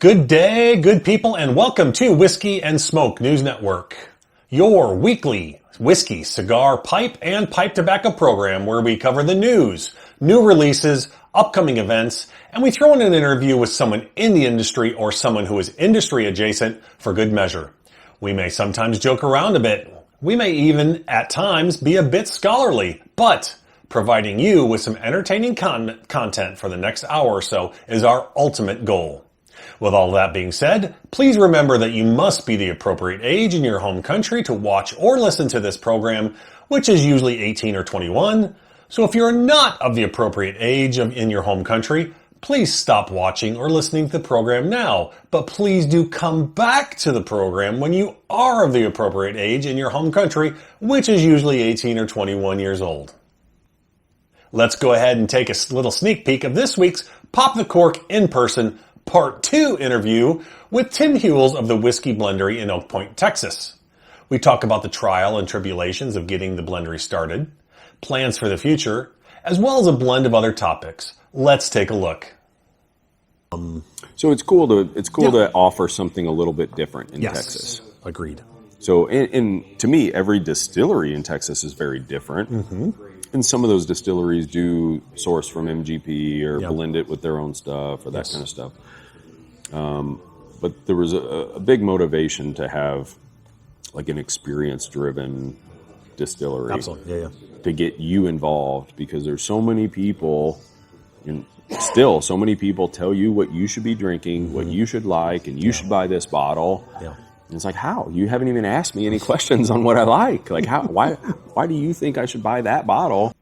Good day, good people, and welcome to Whisky and Smoke News Network, your weekly whiskey, cigar, pipe, and pipe tobacco program where we cover the news, new releases, upcoming events, and we throw in an interview with someone in the industry or someone who is industry adjacent for good measure. We may sometimes joke around a bit. We may even, at times, be a bit scholarly, but providing you with some entertaining content for the next hour or so is our ultimate goal. With all that being said, please remember that you must be the appropriate age in your home country to watch or listen to this program, which is usually 18 or 21. So if you're not of the appropriate age in your home country, please stop watching or listening to the program now. But please do come back to the program when you are of the appropriate age in your home country, which is usually 18 or 21 years old. Let's go ahead and take a little sneak peek of this week's Pop the Cork in-person Part 2 interview with Tim Huels of the Whiskey Blendery in Oak Point, Texas. We talk about the trial and tribulations of getting the Blendery started, plans for the future, as well as a blend of other topics. Let's take a look. So it's cool to offer something a little bit different in Texas. Agreed. So to me, every distillery in Texas is very different. Mm-hmm. And some of those distilleries do source from MGP or blend it with their own stuff or that kind of stuff. But there was a big motivation to have like an experience-driven distillery. Absolutely, to get you involved, because there's so many people, and still so many people tell you what you should be drinking, what you should like, and you should buy this bottle. Yeah. And it's like, how? You haven't even asked me any questions on what I like. Like, how? Why do you think I should buy that bottle?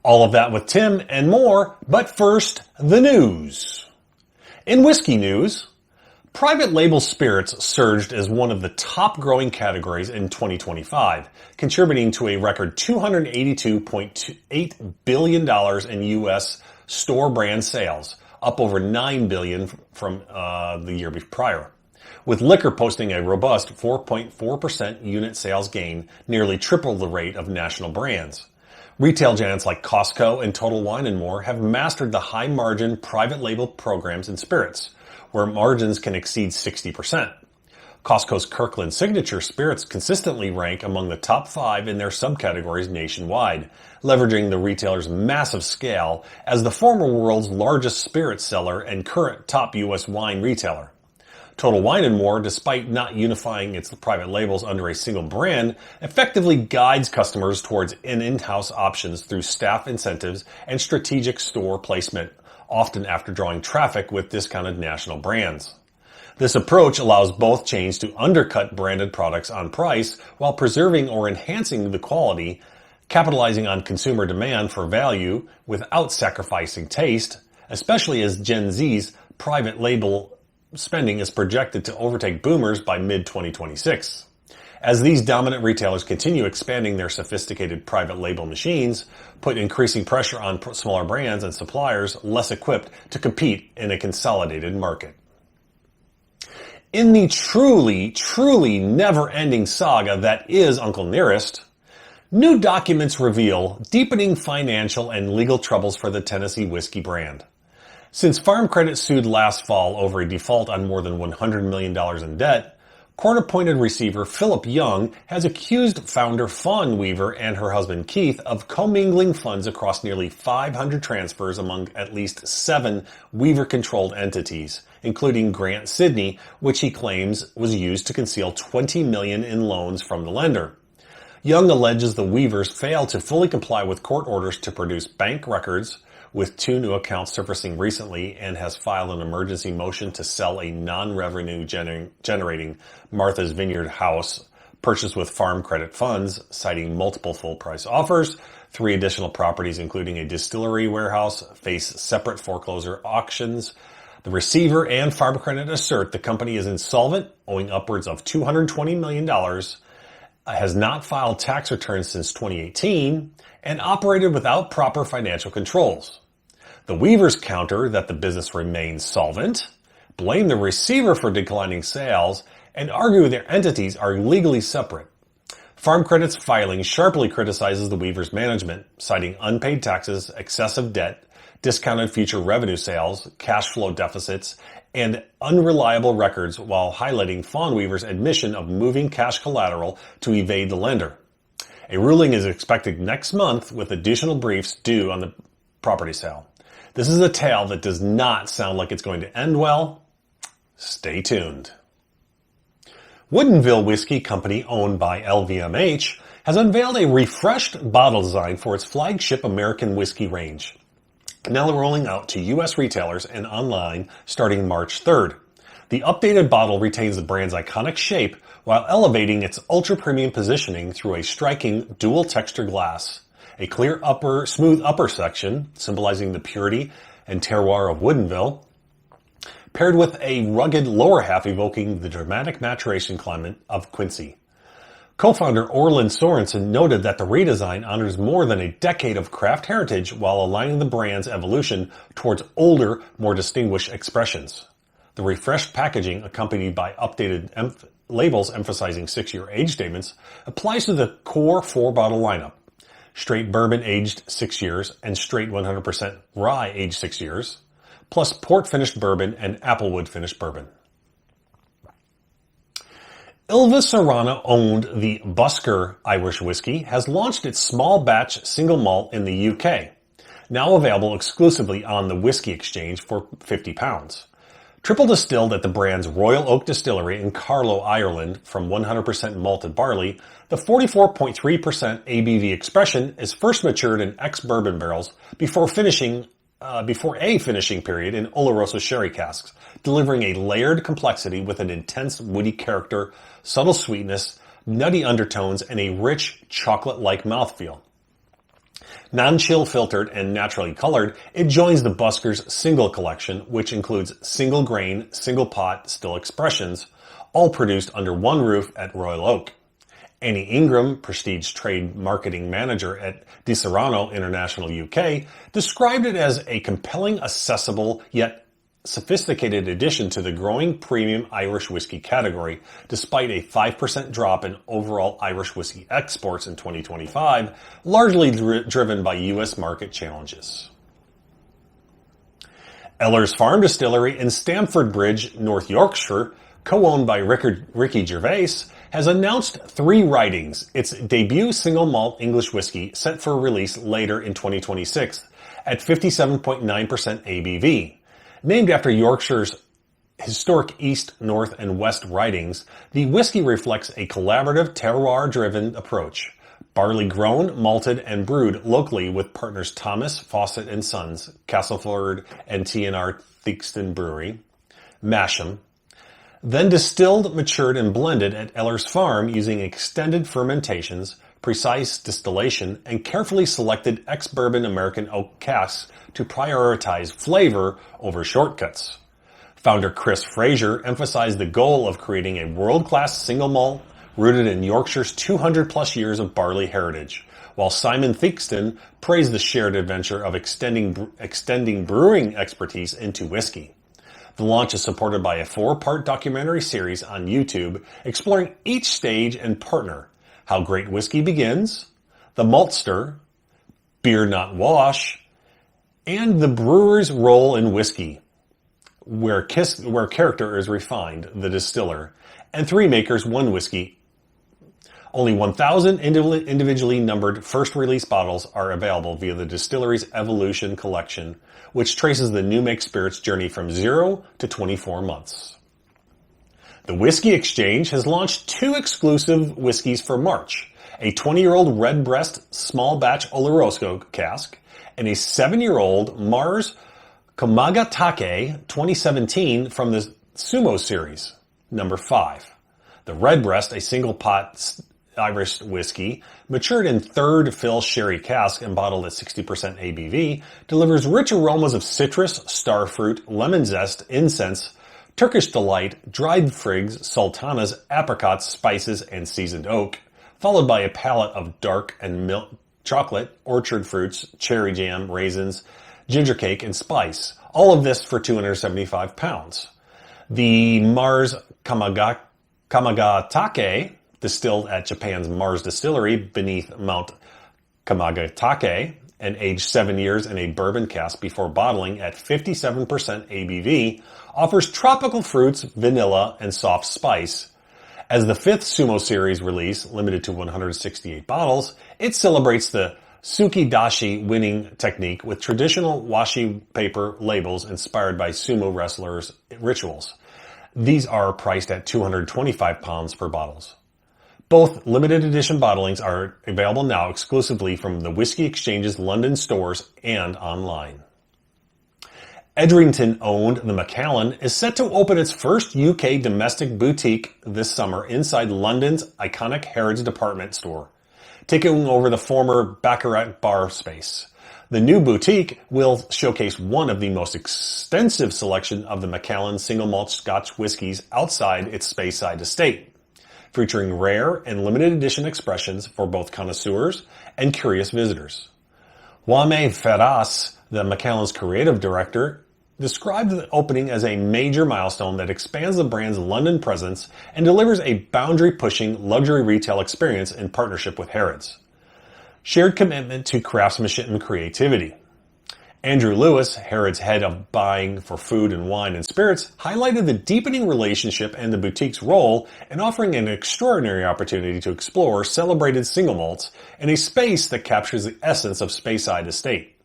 All of that with Tim and more, but first, the news. In whiskey news, private label spirits surged as one of the top growing categories in 2025, contributing to a record $282.8 billion in U.S. store brand sales, up over $9 billion from the year prior, with liquor posting a robust 4.4% unit sales gain, nearly triple the rate of national brands. Retail giants like Costco and Total Wine & More have mastered the high-margin private label programs in spirits, where margins can exceed 60%. Costco's Kirkland Signature Spirits consistently rank among the top 5 in their subcategories nationwide, leveraging the retailer's massive scale as the former world's largest spirit seller and current top U.S. wine retailer. Total Wine & More, despite not unifying its private labels under a single brand, effectively guides customers towards in-house options through staff incentives and strategic store placement, often after drawing traffic with discounted national brands. This approach allows both chains to undercut branded products on price while preserving or enhancing the quality, capitalizing on consumer demand for value without sacrificing taste, especially as Gen Z's private label spending is projected to overtake boomers by mid-2026. As these dominant retailers continue expanding their sophisticated private label machines, put increasing pressure on smaller brands and suppliers less equipped to compete in a consolidated market. In the truly, truly never-ending saga that is Uncle Nearest, new documents reveal deepening financial and legal troubles for the Tennessee whiskey brand. Since Farm Credit sued last fall over a default on more than $100 million in debt, court-appointed receiver Philip Young has accused founder Fawn Weaver and her husband Keith of commingling funds across nearly 500 transfers among at least 7 Weaver-controlled entities, including Grant Sidney, which he claims was used to conceal $20 million in loans from the lender. Young alleges the Weavers failed to fully comply with court orders to produce bank records, with 2 new accounts surfacing recently, and has filed an emergency motion to sell a non-revenue generating Martha's Vineyard house purchased with farm credit funds, citing multiple full-price offers. 3 additional properties, including a distillery warehouse, face separate foreclosure auctions. The receiver and farm credit assert the company is insolvent, owing upwards of $220 million, has not filed tax returns since 2018, and operated without proper financial controls. The Weavers counter that the business remains solvent, blame the receiver for declining sales, and argue their entities are legally separate. Farm Credit's filing sharply criticizes the Weavers' management, citing unpaid taxes, excessive debt, discounted future revenue sales, cash flow deficits, and unreliable records while highlighting Fawnweaver's admission of moving cash collateral to evade the lender. A ruling is expected next month with additional briefs due on the property sale. This is a tale that does not sound like it's going to end well. Stay tuned. Woodinville Whiskey Company, owned by LVMH, has unveiled a refreshed bottle design for its flagship American whiskey range, now rolling out to U.S. retailers and online starting March 3rd. The updated bottle retains the brand's iconic shape while elevating its ultra-premium positioning through a striking dual-texture glass, a clear smooth upper section symbolizing the purity and terroir of Woodinville, paired with a rugged lower half evoking the dramatic maturation climate of Quincy. Co-founder Orland Sorensen noted that the redesign honors more than a decade of craft heritage while aligning the brand's evolution towards older, more distinguished expressions. The refreshed packaging, accompanied by updated labels emphasizing 6-year age statements, applies to the core 4-bottle lineup: straight bourbon aged 6 years and straight 100% rye aged 6 years, plus port finished bourbon and applewood finished bourbon. Ilva Serrano owned the Busker Irish whiskey has launched its small batch single malt in the UK, now available exclusively on the Whiskey Exchange for £50. Triple distilled at the brand's Royal Oak Distillery in Carlow, Ireland from 100% malted barley, the 44.3% ABV expression is first matured in ex-bourbon barrels before a finishing period in Oloroso sherry casks, delivering a layered complexity with an intense woody character, subtle sweetness, nutty undertones, and a rich chocolate-like mouthfeel. Non-chill filtered and naturally colored, it joins the Busker's single collection, which includes single grain, single pot still expressions, all produced under one roof at Royal Oak. Annie Ingram, Prestige Trade Marketing Manager at Di Serrano International UK, described it as a compelling, accessible, yet sophisticated addition to the growing premium Irish whiskey category, despite a 5% drop in overall Irish whiskey exports in 2025, largely driven by U.S. market challenges. Eller's Farm Distillery in Stamford Bridge, North Yorkshire, co-owned by Ricky Gervais, has announced 3 Writings, its debut single malt English whiskey set for release later in 2026 at 57.9% ABV. Named after Yorkshire's historic East, North, and West Ridings, the whiskey reflects a collaborative, terroir-driven approach. Barley grown, malted, and brewed locally with partners Thomas, Fawcett & Sons, Castleford and T&R Theakston Brewery, Masham, then distilled, matured, and blended at Eller's Farm using extended fermentations, precise distillation, and carefully selected ex-bourbon American oak casks to prioritize flavor over shortcuts. Founder Chris Fraser emphasized the goal of creating a world-class single malt rooted in Yorkshire's 200-plus years of barley heritage, while Simon Theakston praised the shared adventure of extending brewing expertise into whiskey. The launch is supported by a 4-part documentary series on YouTube exploring each stage and partner: how great whiskey begins, the maltster, beer not wash, and the brewer's role in whiskey, where character is refined, the distiller, and 3 makers, 1 whiskey. Only 1,000 individually numbered first release bottles are available via the distillery's Evolution collection, which traces the new make spirits journey from 0 to 24 months. The Whiskey Exchange has launched 2 exclusive whiskeys for March: a 20-year-old Redbreast small batch Oloroso cask and a 7-year-old Mars Komagatake 2017 from the Sumo series, number 5. The Redbreast, a single pot Irish whiskey, matured in 3rd fill sherry cask and bottled at 60% ABV, delivers rich aromas of citrus, starfruit, lemon zest, incense, Turkish delight, dried figs, sultanas, apricots, spices, and seasoned oak, followed by a palette of dark and milk chocolate, orchard fruits, cherry jam, raisins, ginger cake, and spice. All of this for £275. The Mars Kamagatake, distilled at Japan's Mars Distillery beneath Mount Kamagatake, and aged 7 years in a bourbon cask before bottling at 57% ABV, offers tropical fruits, vanilla, and soft spice. As the 5th Sumo Series release, limited to 168 bottles, it celebrates the Tsukidashi winning technique with traditional washi paper labels inspired by sumo wrestlers' rituals. These are priced at £225 per bottles. Both limited edition bottlings are available now exclusively from the Whisky Exchange's London stores and online. Edrington-owned the Macallan is set to open its first UK domestic boutique this summer inside London's iconic Harrods department store, taking over the former Baccarat bar space. The new boutique will showcase one of the most extensive selection of the Macallan single malt Scotch whiskies outside its Speyside estate, featuring rare and limited edition expressions for both connoisseurs and curious visitors. Wame Ferraz, the Macallan's creative director, described the opening as a major milestone that expands the brand's London presence and delivers a boundary-pushing luxury retail experience in partnership with Harrods. Shared commitment to craftsmanship and creativity. Andrew Lewis, Harrods head of buying for food and wine and spirits, highlighted the deepening relationship and the boutique's role in offering an extraordinary opportunity to explore celebrated single malts in a space that captures the essence of Speyside Estate.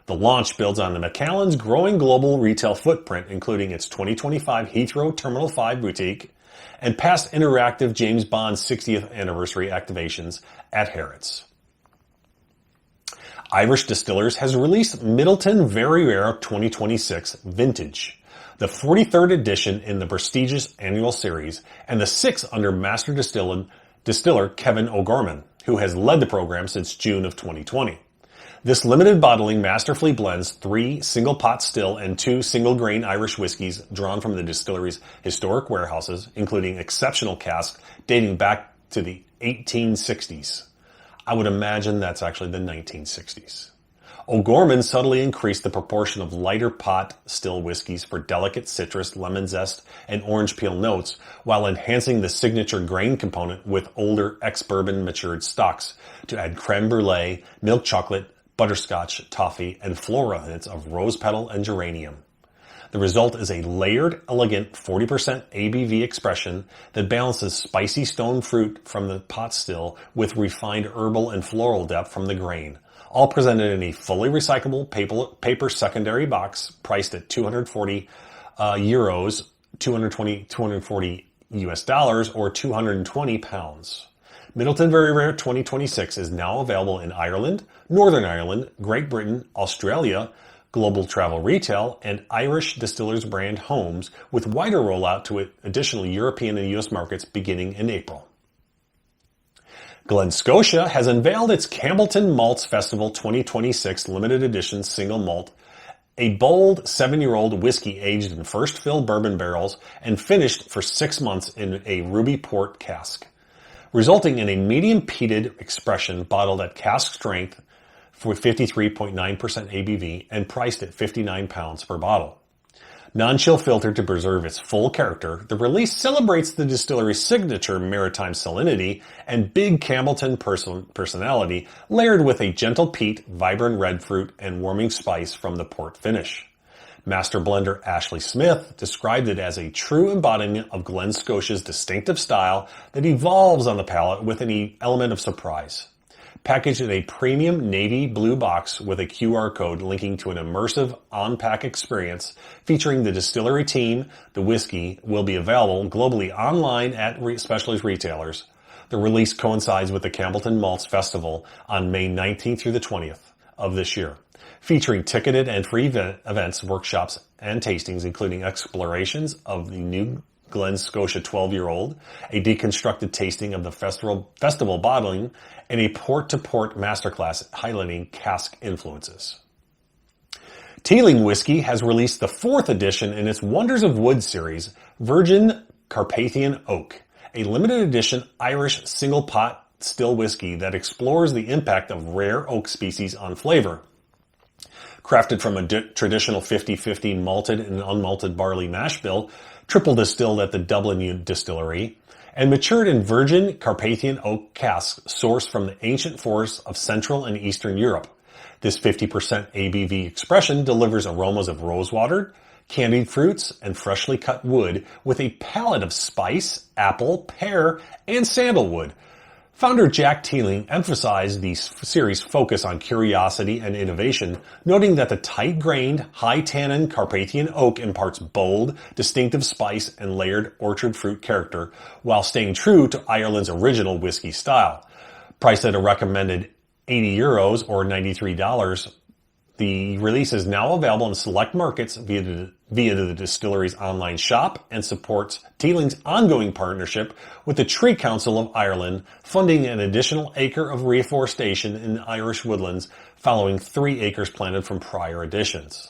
The launch builds on the Macallan's growing global retail footprint, including its 2025 Heathrow Terminal 5 boutique and past interactive James Bond 60th anniversary activations at Harrods. Irish Distillers has released Middleton Very Rare 2026 Vintage, the 43rd edition in the prestigious annual series, and the 6th under master distiller Kevin O'Gorman, who has led the program since June of 2020. This limited bottling masterfully blends 3 single-pot still and 2 single-grain Irish whiskies drawn from the distillery's historic warehouses, including exceptional casks dating back to the 1860s. I would imagine that's actually the 1960s. O'Gorman subtly increased the proportion of lighter pot still whiskeys for delicate citrus, lemon zest, and orange peel notes, while enhancing the signature grain component with older ex-bourbon matured stocks to add creme brulee, milk chocolate, butterscotch, toffee, and floral hints of rose petal and geranium. The result is a layered, elegant 40% ABV expression that balances spicy stone fruit from the pot still with refined herbal and floral depth from the grain, all presented in a fully recyclable paper secondary box priced at €240, 240 US dollars, or 220 pounds. Middleton Very Rare 2026 is now available in Ireland, Northern Ireland, Great Britain, Australia, Global Travel Retail, and Irish Distillers brand homes, with wider rollout to additional European and US markets beginning in April. Glen Scotia has unveiled its Campbellton Malts Festival 2026 limited edition single malt, a bold 7-year-old whiskey aged in first fill bourbon barrels and finished for 6 months in a ruby port cask, resulting in a medium peated expression bottled at cask strength for 53.9% ABV and priced at £59 per bottle. Non-chill filtered to preserve its full character, the release celebrates the distillery's signature maritime salinity and big Campbellton personality, layered with a gentle peat, vibrant red fruit, and warming spice from the port finish. Master blender Ashley Smith described it as a true embodiment of Glen Scotia's distinctive style that evolves on the palate with an element of surprise. Packaged in a premium navy blue box with a QR code linking to an immersive on-pack experience featuring the distillery team, the whiskey will be available globally online at specialty retailers. The release coincides with the Campbellton Malts Festival on May 19th through the 20th of this year, featuring ticketed and free events, workshops, and tastings, including explorations of the new Glen Scotia 12-year-old, a deconstructed tasting of the festival bottling, and a port-to-port masterclass highlighting cask influences. Teeling Whiskey has released the 4th edition in its Wonders of Wood series, Virgin Carpathian Oak, a limited edition Irish single pot still whiskey that explores the impact of rare oak species on flavor. Crafted from a traditional 50-50 malted and unmalted barley mash bill, triple distilled at the Dublin distillery, and matured in virgin Carpathian oak casks sourced from the ancient forests of Central and Eastern Europe. This 50% ABV expression delivers aromas of rosewater, candied fruits, and freshly cut wood with a palette of spice, apple, pear, and sandalwood. Founder Jack Teeling emphasized the series' focus on curiosity and innovation, noting that the tight-grained, high-tannin Carpathian oak imparts bold, distinctive spice and layered orchard fruit character, while staying true to Ireland's original whiskey style. Priced at a recommended €80 or $93, the release is now available in select markets via the distillery's online shop and supports Teeling's ongoing partnership with the Tree Council of Ireland, funding an additional acre of reforestation in the Irish woodlands following 3 acres planted from prior editions.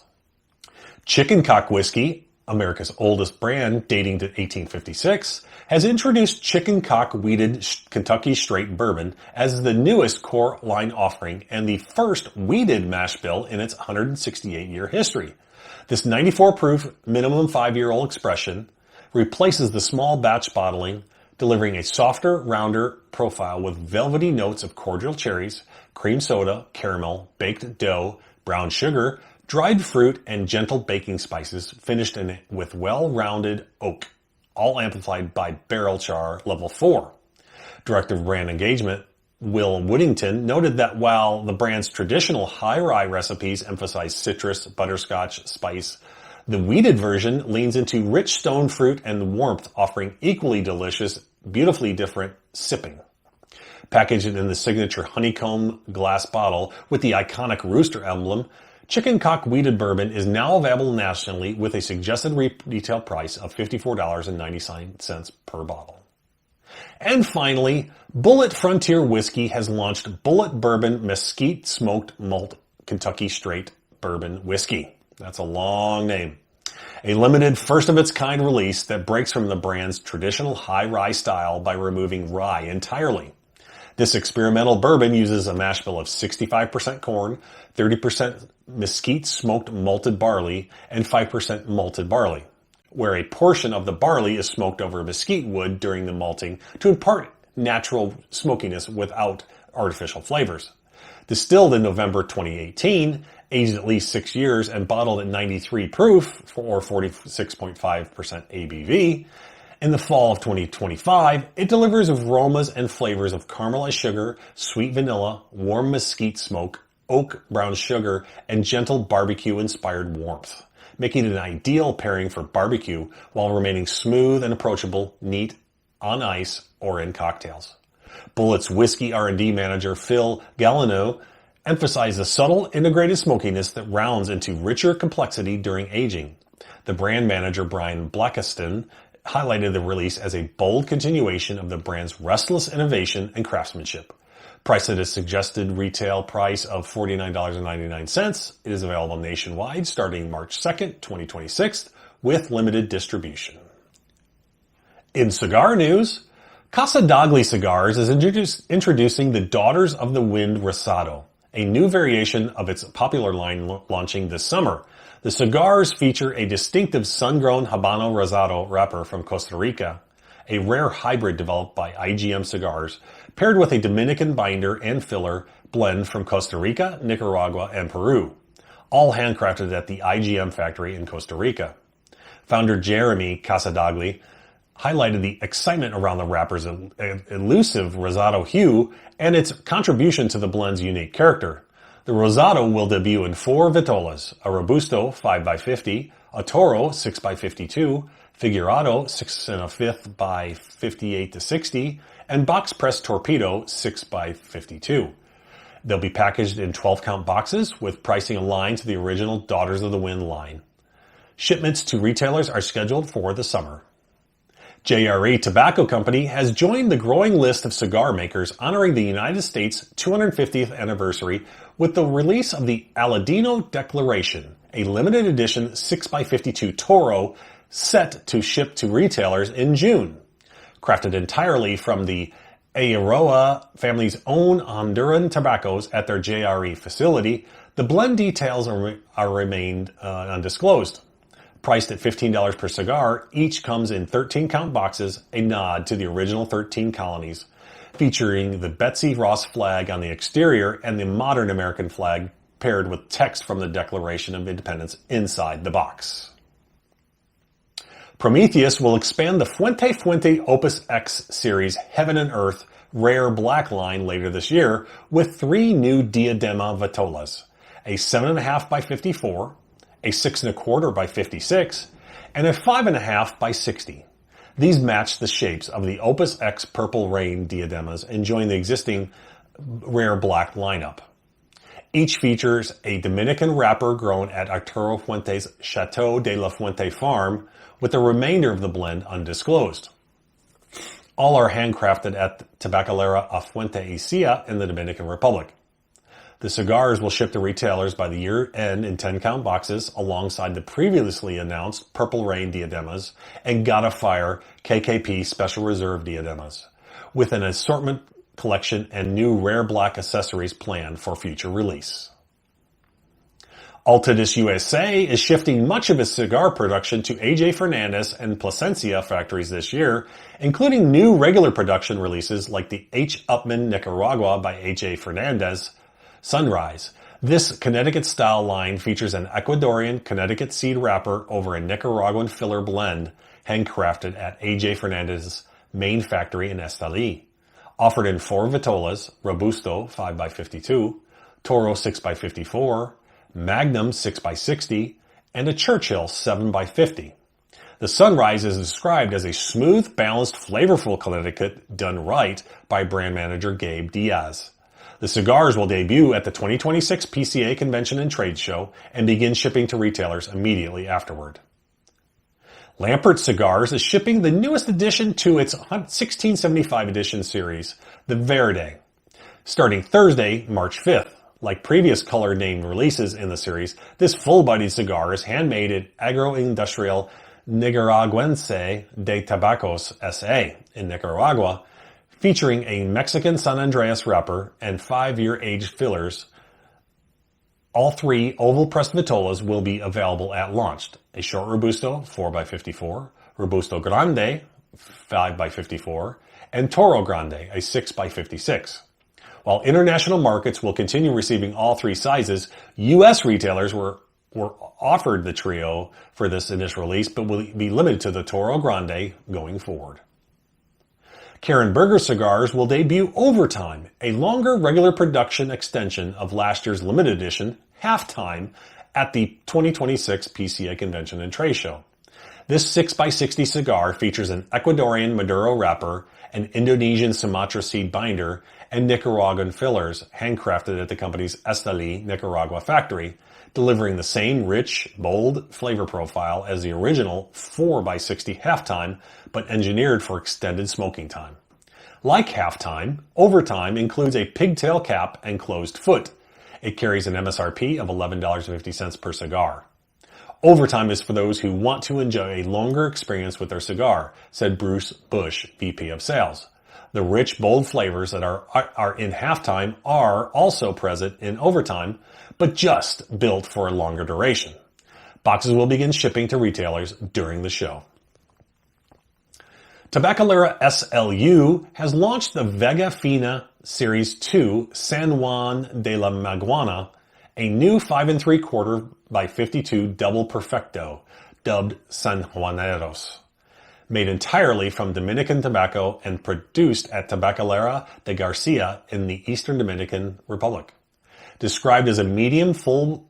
Chicken Cock Whiskey, America's oldest brand dating to 1856, has introduced Chicken Cock Wheated Kentucky Straight Bourbon as the newest core line offering and the first wheated mash bill in its 168-year history. This 94 proof minimum 5-year-old expression replaces the small batch bottling, delivering a softer, rounder profile with velvety notes of cordial cherries, cream soda, caramel, baked dough, brown sugar, dried fruit, and gentle baking spices finished with well-rounded oak, all amplified by barrel char level 4. Director of Brand Engagement Will Woodington noted that while the brand's traditional high rye recipes emphasize citrus, butterscotch, spice, the wheated version leans into rich stone fruit and warmth, offering equally delicious, beautifully different sipping. Packaged in the signature honeycomb glass bottle with the iconic rooster emblem, Chicken Cock Wheated Bourbon is now available nationally with a suggested retail price of $54.99 per bottle. And finally, Bulleit Frontier Whiskey has launched Bulleit Bourbon Mesquite Smoked Malt Kentucky Straight Bourbon Whiskey. That's a long name. A limited first-of-its-kind release that breaks from the brand's traditional high rye style by removing rye entirely. This experimental bourbon uses a mash bill of 65% corn, 30% mesquite smoked malted barley, and 5% malted barley, where a portion of the barley is smoked over mesquite wood during the malting to impart natural smokiness without artificial flavors. Distilled in November 2018, aged at least 6 years, and bottled at 93 proof or 46.5% ABV, in the fall of 2025, it delivers aromas and flavors of caramelized sugar, sweet vanilla, warm mesquite smoke, oak brown sugar, and gentle barbecue-inspired warmth, making it an ideal pairing for barbecue while remaining smooth and approachable, neat, on ice, or in cocktails. Bulleit's whiskey R&D manager Phil Gallino emphasized the subtle integrated smokiness that rounds into richer complexity during aging. The brand manager Brian Blackiston highlighted the release as a bold continuation of the brand's restless innovation and craftsmanship. Priced at a suggested retail price of $49.99, it is available nationwide starting March 2nd, 2026, with limited distribution. In cigar news, Casdagli Cigars is introducing the Daughters of the Wind Rosado, a new variation of its popular line launching this summer. The cigars feature a distinctive sun-grown Habano Rosado wrapper from Costa Rica, a rare hybrid developed by IGM Cigars, paired with a Dominican binder and filler blend from Costa Rica, Nicaragua, and Peru, all handcrafted at the IGM factory in Costa Rica. Founder Jeremy Casdagli highlighted the excitement around the wrapper's elusive Rosado hue and its contribution to the blend's unique character. The Rosado will debut in 4 vitolas, a Robusto 5x50, a Toro 6x52, Figurado 6 1/5 by 58 to 60, and Box Press Torpedo 6x52. They'll be packaged in 12-count boxes with pricing aligned to the original Daughters of the Wind line. Shipments to retailers are scheduled for the summer. JRE Tobacco Company has joined the growing list of cigar makers honoring the United States' 250th anniversary with the release of the Aladino Declaration, a limited edition 6x52 Toro set to ship to retailers in June. Crafted entirely from the Ayaroa family's own Honduran tobaccos at their JRE facility, the blend details are remained undisclosed. Priced at $15 per cigar, each comes in 13-count boxes, a nod to the original 13 colonies, featuring the Betsy Ross flag on the exterior and the modern American flag paired with text from the Declaration of Independence inside the box. Prometheus will expand the Fuente Opus X series Heaven and Earth Rare Black line later this year with 3 new Diadema Vitolas, a 7.5 by 54, a 6.25 by 56, and a 5.5 by 60. These match the shapes of the Opus X Purple Rain Diademas and join the existing Rare Black lineup. Each features a Dominican wrapper grown at Arturo Fuente's Chateau de la Fuente farm, with the remainder of the blend undisclosed. All are handcrafted at Tabacalera a Fuente y Silla in the Dominican Republic. The cigars will ship to retailers by the year end in 10-count boxes alongside the previously announced Purple Rain Diademas and Gotta Fire KKP Special Reserve Diademas, with an assortment collection and new rare black accessories planned for future release. Altadis USA is shifting much of its cigar production to AJ Fernandez and Plasencia factories this year, including new regular production releases like the H. Upman Nicaragua by AJ Fernandez Sunrise. This Connecticut-style line features an Ecuadorian Connecticut seed wrapper over a Nicaraguan filler blend handcrafted at AJ Fernandez's main factory in Esteli. Offered in 4 Vitolas, Robusto 5x52, Toro 6x54, Magnum 6x60, and a Churchill 7x50. The Sunrise is described as a smooth, balanced, flavorful Connecticut done right by brand manager Gabe Diaz. The cigars will debut at the 2026 PCA Convention and Trade Show and begin shipping to retailers immediately afterward. Lampert Cigars is shipping the newest addition to its 1675 edition series, the Verde, starting Thursday, March 5th. Like previous color-named releases in the series, this full-bodied cigar is handmade at Agroindustrial Nicaragüense de Tabacos S.A. in Nicaragua, featuring a Mexican San Andreas wrapper and 5-year aged fillers. All 3 oval-pressed vitolas will be available at launch. A short Robusto 4x54, Robusto Grande 5x54, and Toro Grande a 6x56. While international markets will continue receiving all 3 sizes, U.S. retailers were offered the trio for this initial release, but will be limited to the Toro Grande going forward. Karen Berger Cigars will debut Overtime, a longer regular production extension of last year's limited edition, Halftime, at the 2026 PCA Convention and Trade Show. This 6x60 cigar features an Ecuadorian Maduro wrapper, an Indonesian Sumatra seed binder, and Nicaraguan fillers handcrafted at the company's Esteli, Nicaragua factory, delivering the same rich, bold flavor profile as the original 4x60 Halftime, but engineered for extended smoking time. Like Halftime, Overtime includes a pigtail cap and closed foot. It carries an MSRP of $11.50 per cigar. Overtime is for those who want to enjoy a longer experience with their cigar, said Bruce Bush, VP of Sales. The rich, bold flavors that are in Halftime are also present in Overtime, but just built for a longer duration. Boxes will begin shipping to retailers during the show. Tabacalera SLU has launched the Vega Fina Series 2 San Juan de la Maguana, a new 5 3/4 by 52 double perfecto, dubbed San Juaneros. Made entirely from Dominican tobacco and produced at Tabacalera de Garcia in the Eastern Dominican Republic. Described as medium full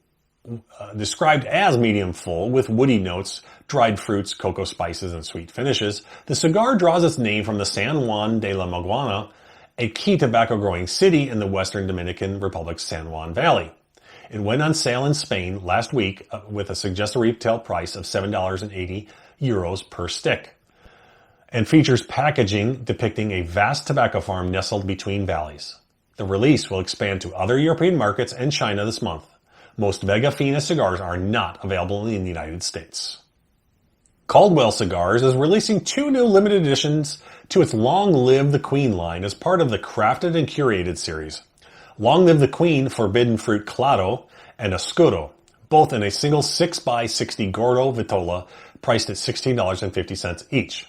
with woody notes, dried fruits, cocoa spices, and sweet finishes, the cigar draws its name from the San Juan de la Maguana, a key tobacco growing city in the Western Dominican Republic's San Juan Valley. It went on sale in Spain last week with a suggested retail price of €7.80 per stick, and features packaging depicting a vast tobacco farm nestled between valleys. The release will expand to other European markets and China this month. Most Vega Fina cigars are not available in the United States. Caldwell Cigars is releasing 2 new limited editions to its Long Live the Queen line as part of the Crafted and Curated series. Long Live the Queen Forbidden Fruit Claro and Oscuro, both in a single 6x60 Gordo Vitola priced at $16.50 each.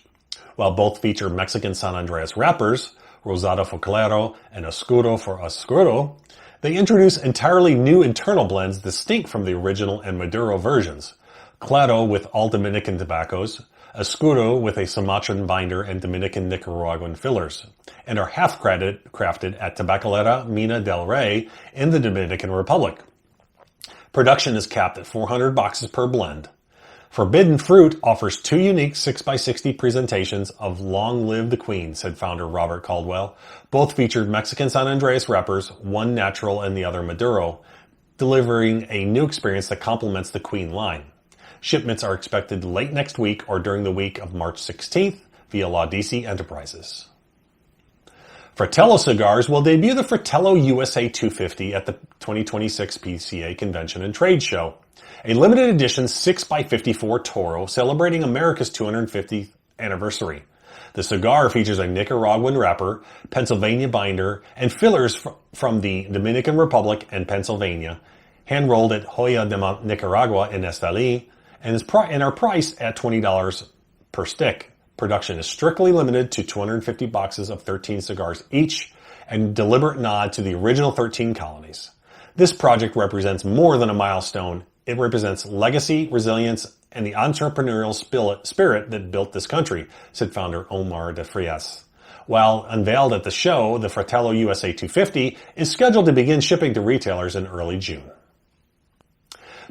While both feature Mexican San Andreas wrappers, Rosado for Claro and Oscuro for Oscuro, They introduce entirely new internal blends distinct from the original and Maduro versions. Claro with all Dominican tobaccos, Escudo with a Sumatran binder and Dominican Nicaraguan fillers, and are half-crafted at Tabacalera Mina del Rey in the Dominican Republic. Production is capped at 400 boxes per blend. Forbidden Fruit offers 2 unique 6x60 presentations of Long Live the Queen, said founder Robert Caldwell. Both featured Mexican San Andreas wrappers, one natural and the other Maduro, delivering a new experience that complements the Queen line. Shipments are expected late next week or during the week of March 16th via Laudisi Enterprises. Fratello Cigars will debut the Fratello USA 250 at the 2026 PCA Convention and Trade Show, a limited edition 6x54 Toro celebrating America's 250th anniversary. The cigar features a Nicaraguan wrapper, Pennsylvania binder, and fillers from the Dominican Republic and Pennsylvania, hand-rolled at Joya de Nicaragua in Esteli, and are priced at $20 per stick. Production is strictly limited to 250 boxes of 13 cigars each, and deliberate nod to the original 13 colonies. This project represents more than a milestone. It represents legacy, resilience, and the entrepreneurial spirit that built this country, said founder Omar de Frias. While unveiled at the show, the Fratello USA 250 is scheduled to begin shipping to retailers in early June.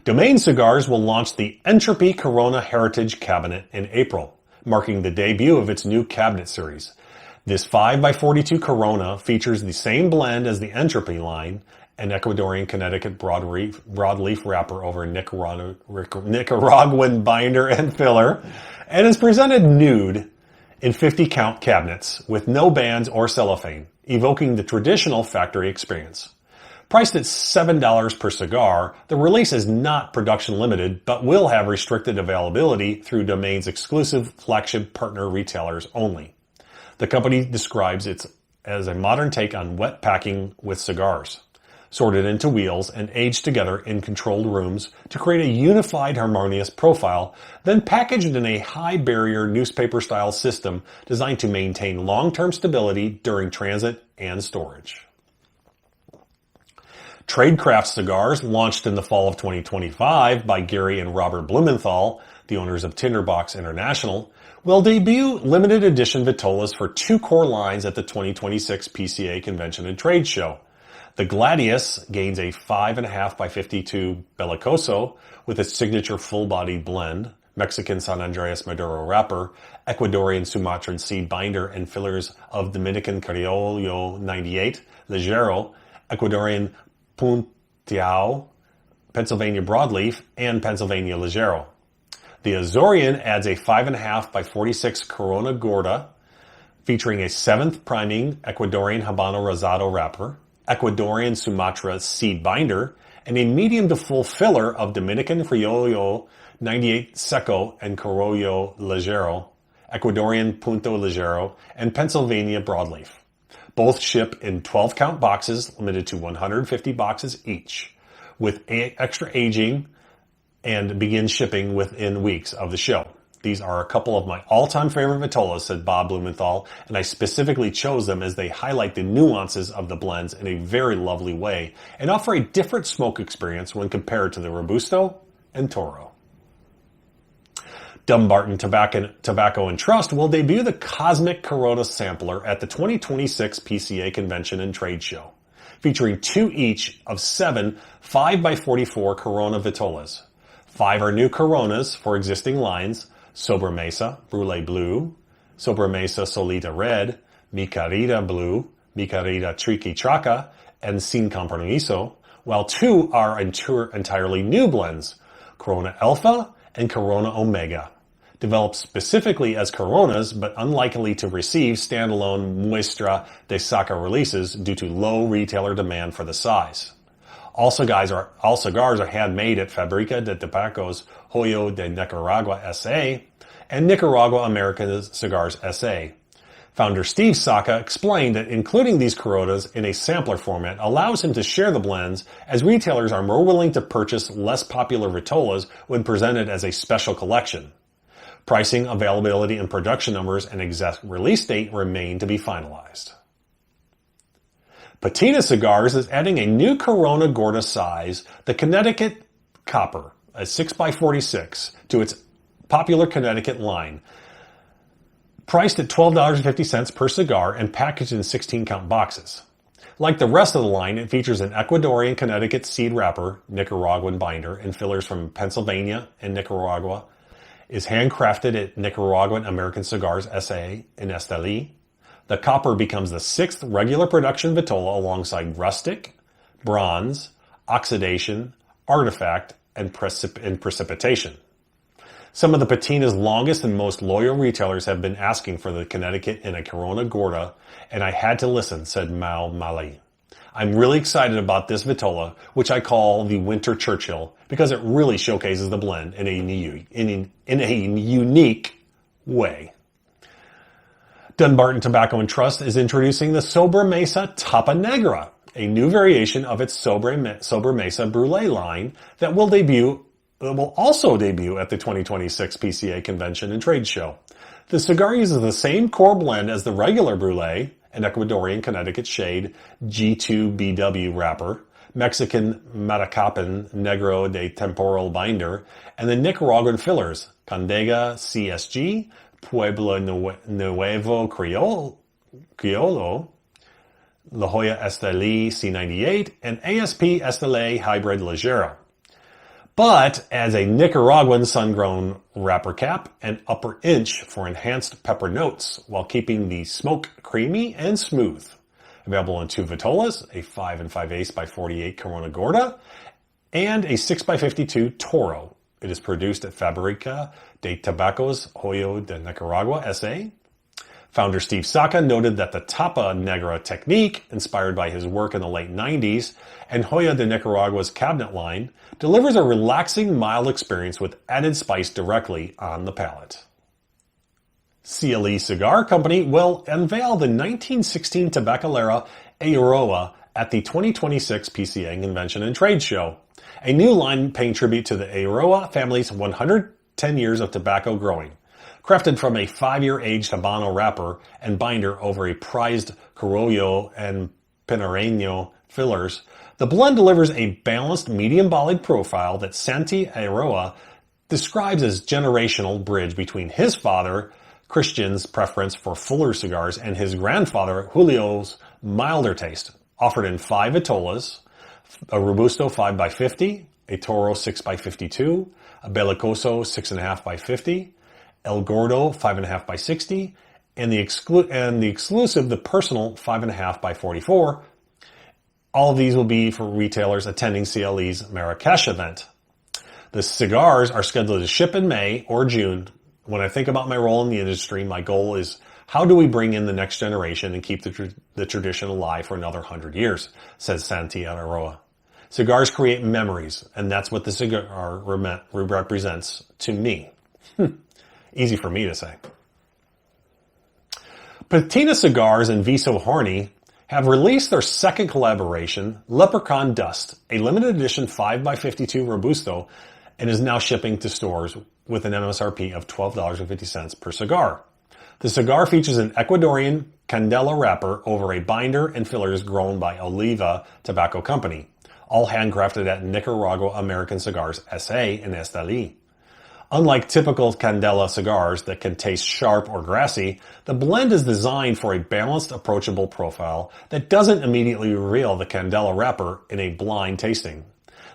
Domain Cigars will launch the Entropy Corona Heritage Cabinet in April, marking the debut of its new cabinet series. This 5x42 Corona features the same blend as the Entropy line, an Ecuadorian Connecticut broadleaf wrapper over Nicaraguan binder and filler, and is presented nude in 50-count cabinets with no bands or cellophane, evoking the traditional factory experience. Priced at $7 per cigar, the release is not production limited, but will have restricted availability through Domain's exclusive flagship partner retailers only. The company describes it as a modern take on wet packing with cigars, sorted into wheels and aged together in controlled rooms to create a unified, harmonious profile, then packaged in a high-barrier newspaper-style system designed to maintain long-term stability during transit and storage. Tradecraft Cigars, launched in the fall of 2025 by Gary and Robert Blumenthal, the owners of Tinderbox International, will debut limited edition vitolas for 2 core lines at the 2026 PCA Convention and Trade Show. The Gladius gains a 5.5x52 Bellicoso with its signature full-bodied blend, Mexican San Andreas Maduro wrapper, Ecuadorian Sumatran seed binder and fillers of Dominican Criollo 98, Ligero, Ecuadorian Puntiao, Pennsylvania broadleaf, and Pennsylvania Ligero. The Azorian adds a 5.5x46 Corona Gorda, featuring a 7th priming Ecuadorian Habano Rosado wrapper, Ecuadorian Sumatra seed binder, and a medium to full filler of Dominican Criollo 98 Seco and Corollo Ligero, Ecuadorian Punto Ligero, and Pennsylvania broadleaf. Both ship in 12-count boxes, limited to 150 boxes each, with extra aging, and begin shipping within weeks of the show. These are a couple of my all-time favorite vitolas, said Bob Blumenthal, and I specifically chose them as they highlight the nuances of the blends in a very lovely way and offer a different smoke experience when compared to the Robusto and Toro. Dunbarton Tobacco and Trust will debut the Cosmic Corona Sampler at the 2026 PCA Convention and Trade Show, featuring 2 each of 7 5x44 Corona vitolas. 5 are new Coronas for existing lines: Sobremesa, Brûlée Blue, Sobremesa Solita Red, Mi Querida Blue, Mi Querida Triqui Traca, and Sin Compromiso, while 2 are entirely new blends, Corona Alpha and Corona Omega, developed specifically as Coronas but unlikely to receive standalone Muestra de Saca releases due to low retailer demand for the size. All cigars are handmade at Fabrica de Tabacos Joyo de Nicaragua S.A. and Nicaragua American Cigars S.A. Founder Steve Saka explained that including these Coronas in a sampler format allows him to share the blends, as retailers are more willing to purchase less popular vitolas when presented as a special collection. Pricing, availability, and production numbers and exact release date remain to be finalized. Patina Cigars is adding a new Corona Gorda size, the Connecticut Copper, a 6x46, to its popular Connecticut line. Priced at $12.50 per cigar and packaged in 16-count boxes. Like the rest of the line, it features an Ecuadorian Connecticut seed wrapper, Nicaraguan binder, and fillers from Pennsylvania and Nicaragua. Is handcrafted at Nicaraguan American Cigars S.A. in Esteli. The Copper becomes the 6th regular production Vitola alongside Rustic, Bronze, Oxidation, Artifact, and Precipitation. Some of the Patina's longest and most loyal retailers have been asking for the Connecticut in a Corona Gorda, and I had to listen, said Mal Mali. I'm really excited about this Vitola, which I call the Winter Churchill, because it really showcases the blend in a unique way. Dunbarton Tobacco and Trust is introducing the Sobremesa Tapa Negra, a new variation of its Sobremesa Brulee line that will also debut at the 2026 PCA Convention and Trade Show. The cigar uses the same core blend as the regular Brulee, an Ecuadorian Connecticut shade G2BW wrapper, Mexican Matacapan Negro de Temporal binder, and the Nicaraguan fillers Condega CSG, Pueblo Nuevo Criollo, La Jolla Esteli C98, and ASP Esteli Hybrid Ligera. But as a Nicaraguan sun-grown wrapper cap and upper inch for enhanced pepper notes while keeping the smoke creamy and smooth. Available in 2 Vitolas, a 5 5/8 by 48 Corona Gorda, and a 6 by 52 Toro. It is produced at Fabrica de Tabacos Hoyo de Nicaragua, S.A. Founder Steve Saka noted that the Tapa Negra technique, inspired by his work in the late 90s, and Hoyo de Nicaragua's cabinet line, delivers a relaxing, mild experience with added spice directly on the palate. CLE Cigar Company will unveil the 1916 Tabacalera Aroa at the 2026 PCA Convention and Trade Show, a new line paying tribute to the Aroa family's 110 years of tobacco growing. Crafted from a 5-year aged Habano wrapper and binder over a prized Corojo and Pinareño fillers, the blend delivers a balanced medium-bodied profile that Santi Aroa describes as generational bridge between his father, Christian's preference for fuller cigars, and his grandfather, Julio's milder taste. Offered in 5 Vitolas, a Robusto 5 by 50, a Toro 6 by 52, a Belicoso 6.5 by 50, El Gordo 5.5 by 60, and the exclusive, the Personal 5.5 by 44. All of these will be for retailers attending CLE's Marrakesh event. The cigars are scheduled to ship in May or June. When I think about my role in the industry, my goal is how do we bring in the next generation and keep the tradition alive for another 100 years, says Santi Aroa. Cigars create memories, and that's what the cigar represents to me. Easy for me to say. Patina Cigars and Viso Horny have released their second collaboration, Leprechaun Dust, a limited edition 5 by 52 Robusto, and is now shipping to stores with an MSRP of $12.50 per cigar. The cigar features an Ecuadorian Candela wrapper over a binder and fillers grown by Oliva Tobacco Company, all handcrafted at Nicaragua American Cigars S.A. in Esteli. Unlike typical Candela cigars that can taste sharp or grassy, the blend is designed for a balanced, approachable profile that doesn't immediately reveal the Candela wrapper in a blind tasting.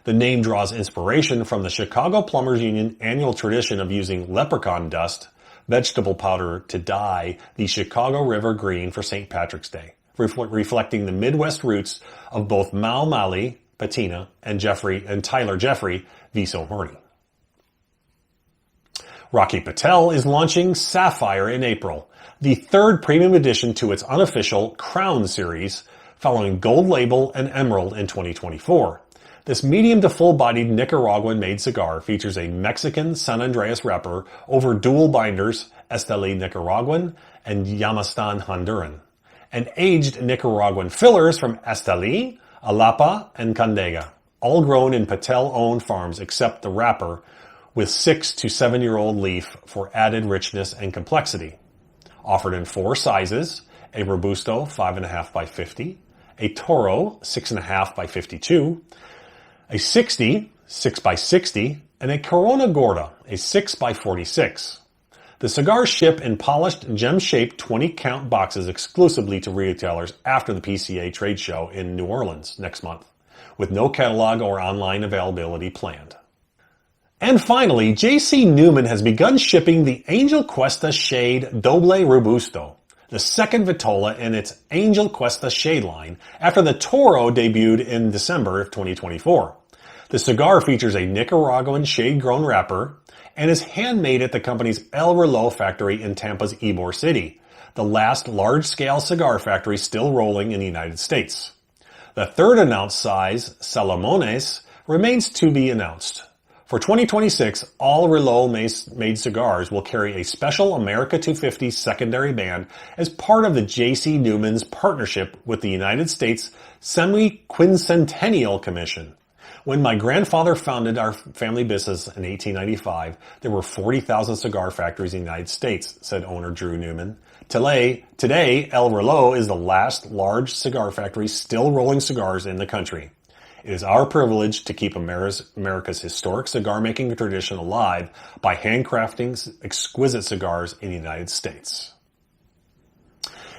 The name draws inspiration from the Chicago Plumbers Union annual tradition of using leprechaun dust, vegetable powder, to dye the Chicago River green for St. Patrick's Day, reflecting the Midwest roots of both Mal Mali, Patina, and Tyler Jeffrey, Viso Horny. Rocky Patel is launching Sapphire in April, the third premium addition to its unofficial Crown series, following Gold Label and Emerald in 2024. This medium to full-bodied Nicaraguan-made cigar features a Mexican San Andreas wrapper over dual binders, Esteli Nicaraguan and Yamastan Honduran, and aged Nicaraguan fillers from Esteli, Alapa, and Condega, all grown in Patel-owned farms except the wrapper, with 6 to 7-year-old leaf for added richness and complexity. Offered in 4 sizes, a Robusto 5.5 by 50, a Toro 6.5 by 52, a 60 6 by 60, and a Corona Gorda, a 6 by 46. The cigars ship in polished, gem-shaped 20-count boxes exclusively to retailers after the PCA trade show in New Orleans next month, with no catalog or online availability planned. And finally, J.C. Newman has begun shipping the Angel Cuesta Shade Doble Robusto, the second Vitola in its Angel Cuesta shade line, after the Toro debuted in December of 2024. The cigar features a Nicaraguan shade-grown wrapper and is handmade at the company's El Reloj factory in Tampa's Ybor City, the last large-scale cigar factory still rolling in the United States. The third announced size, Salamones, remains to be announced. For 2026, all Reloj-made cigars will carry a special America 250 secondary band as part of the J.C. Newman's partnership with the United States Semi-Quincentennial Commission. When my grandfather founded our family business in 1895, there were 40,000 cigar factories in the United States, said owner Drew Newman. Today, El Reloj is the last large cigar factory still rolling cigars in the country. It is our privilege to keep America's historic cigar-making tradition alive by handcrafting exquisite cigars in the United States.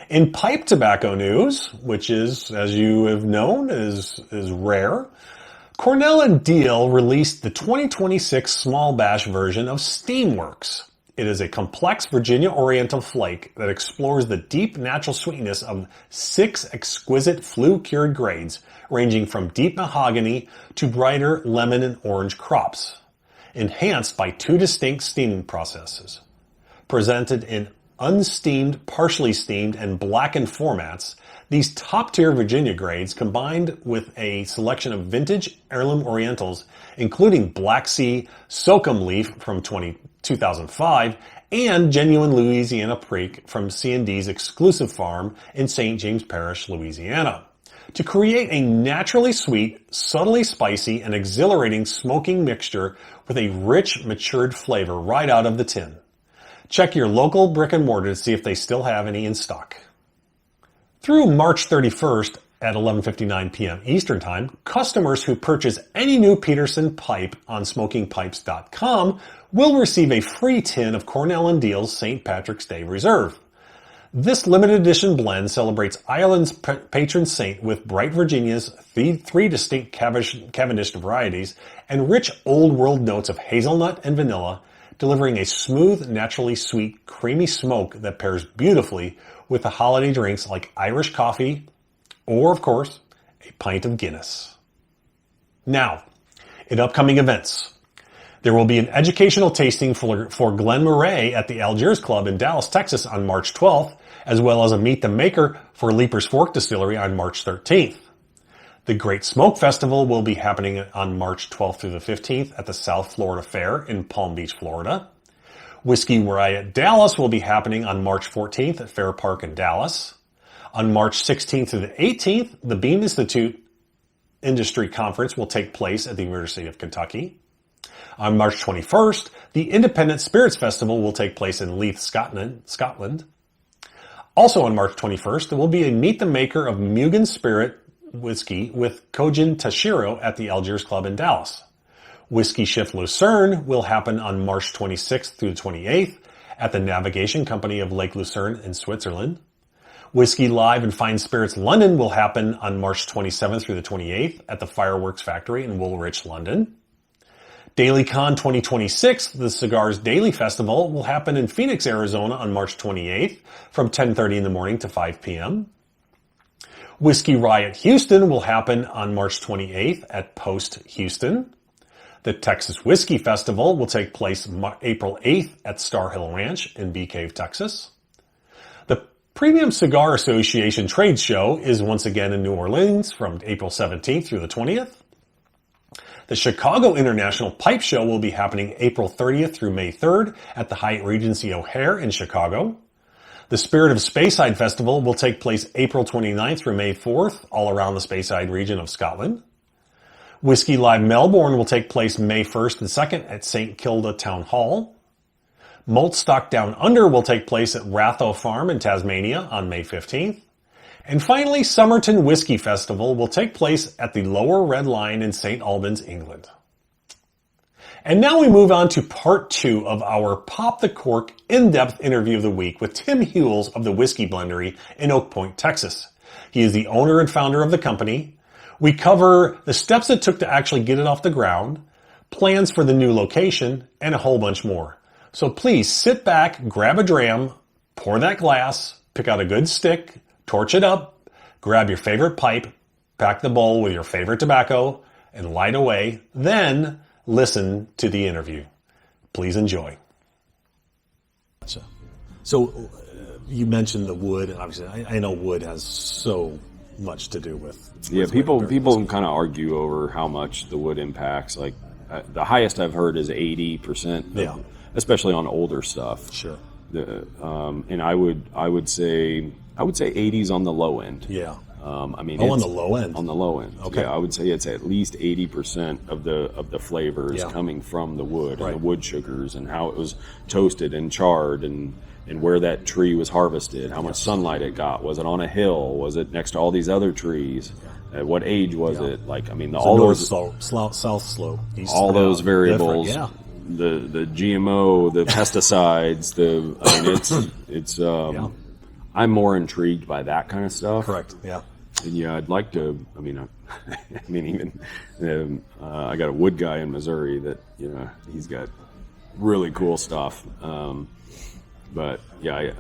In pipe tobacco news, which is, as you have known, is rare, Cornell and Diehl released the 2026 small batch version of Steamworks. It is a complex Virginia Oriental flake that explores the deep natural sweetness of 6 exquisite flue-cured grades, ranging from deep mahogany to brighter lemon and orange crops, enhanced by 2 distinct steaming processes. Presented in unsteamed, partially steamed, and blackened formats, these top-tier Virginia grades, combined with a selection of vintage heirloom Orientals, including Black Sea Sokum Leaf from 2005 and genuine Louisiana Preak from C&D's exclusive farm in St. James Parish, Louisiana, to create a naturally sweet, subtly spicy, and exhilarating smoking mixture with a rich, matured flavor right out of the tin. Check your local brick and mortar to see if they still have any in stock. Through March 31st at 11:59 p.m. Eastern Time, customers who purchase any new Peterson pipe on smokingpipes.com will receive a free tin of Cornell & Diehl's St. Patrick's Day Reserve. This limited edition blend celebrates Ireland's patron saint with bright Virginia's three distinct Cavendish varieties and rich old world notes of hazelnut and vanilla, delivering a smooth, naturally sweet, creamy smoke that pairs beautifully with the holiday drinks like Irish coffee or, of course, a pint of Guinness. Now, in upcoming events, there will be an educational tasting for Glen Murray at the Algiers Club in Dallas, Texas on March 12th, as well as a Meet the Maker for Leaper's Fork Distillery on March 13th. The Great Smoke Festival will be happening on March 12th through the 15th at the South Florida Fair in Palm Beach, Florida. Whiskey Riot Dallas will be happening on March 14th at Fair Park in Dallas. On March 16th through the 18th, the Beam Institute Industry Conference will take place at the University of Kentucky. On March 21st, the Independent Spirits Festival will take place in Leith, Scotland. Also on March 21st, there will be a Meet the Maker of Mugen Spirit Whiskey with Kojin Tashiro at the Algiers Club in Dallas. Whiskey Shift Lucerne will happen on March 26th through the 28th at the Navigation Company of Lake Lucerne in Switzerland. Whiskey Live and Fine Spirits London will happen on March 27th through the 28th at the Fireworks Factory in Woolwich, London. DailyCon 2026, the Cigars Daily Festival, will happen in Phoenix, Arizona on March 28th from 10:30 in the morning to 5 p.m. Whiskey Riot Houston will happen on March 28th at Post Houston. The Texas Whiskey Festival will take place April 8th at Star Hill Ranch in Bee Cave, Texas. The Premium Cigar Association Trade Show is once again in New Orleans from April 17th through the 20th. The Chicago International Pipe Show will be happening April 30th through May 3rd at the Hyatt Regency O'Hare in Chicago. The Spirit of Speyside Festival will take place April 29th through May 4th, all around the Speyside region of Scotland. Whiskey Live Melbourne will take place May 1st and 2nd at St. Kilda Town Hall. Malt Stock Down Under will take place at Ratho Farm in Tasmania on May 15th. And finally, Somerton Whiskey Festival will take place at the Lower Red Lion in St. Albans, England. And now we move on to part 2 of our Pop the Cork in-depth interview of the week with Tim Huels of the Whiskey Blendery in Oak Point, Texas. He is the owner and founder of the company. We cover the steps it took to actually get it off the ground, plans for the new location, and a whole bunch more. So please sit back, grab a dram, pour that glass, pick out a good stick, torch it up, grab your favorite pipe, pack the bowl with your favorite tobacco, and light away. Then listen to the interview. Please enjoy. So you mentioned the wood. Obviously, I know wood has so much to do with. Yeah, people kind of argue over how much the wood impacts. Like the highest I've heard is 80%. Yeah, especially on older stuff. Sure. And I would say 80's on the low end. Yeah. I mean, on the low end. On the low end. Okay. Yeah, I would say it's at least 80% of the flavors coming from the wood and the wood sugars and how it was toasted and charred and where that tree was harvested, how much sunlight it got. Was it on a hill? Was it next to all these other trees? At what age was it? Like, I mean, all those south slope, east, all those variables. Yeah. The GMO, the pesticides, it's I'm more intrigued by that kind of stuff. Correct. Yeah. And yeah, I'd like to. I mean, I got a wood guy in Missouri that he's got really cool stuff. But yeah,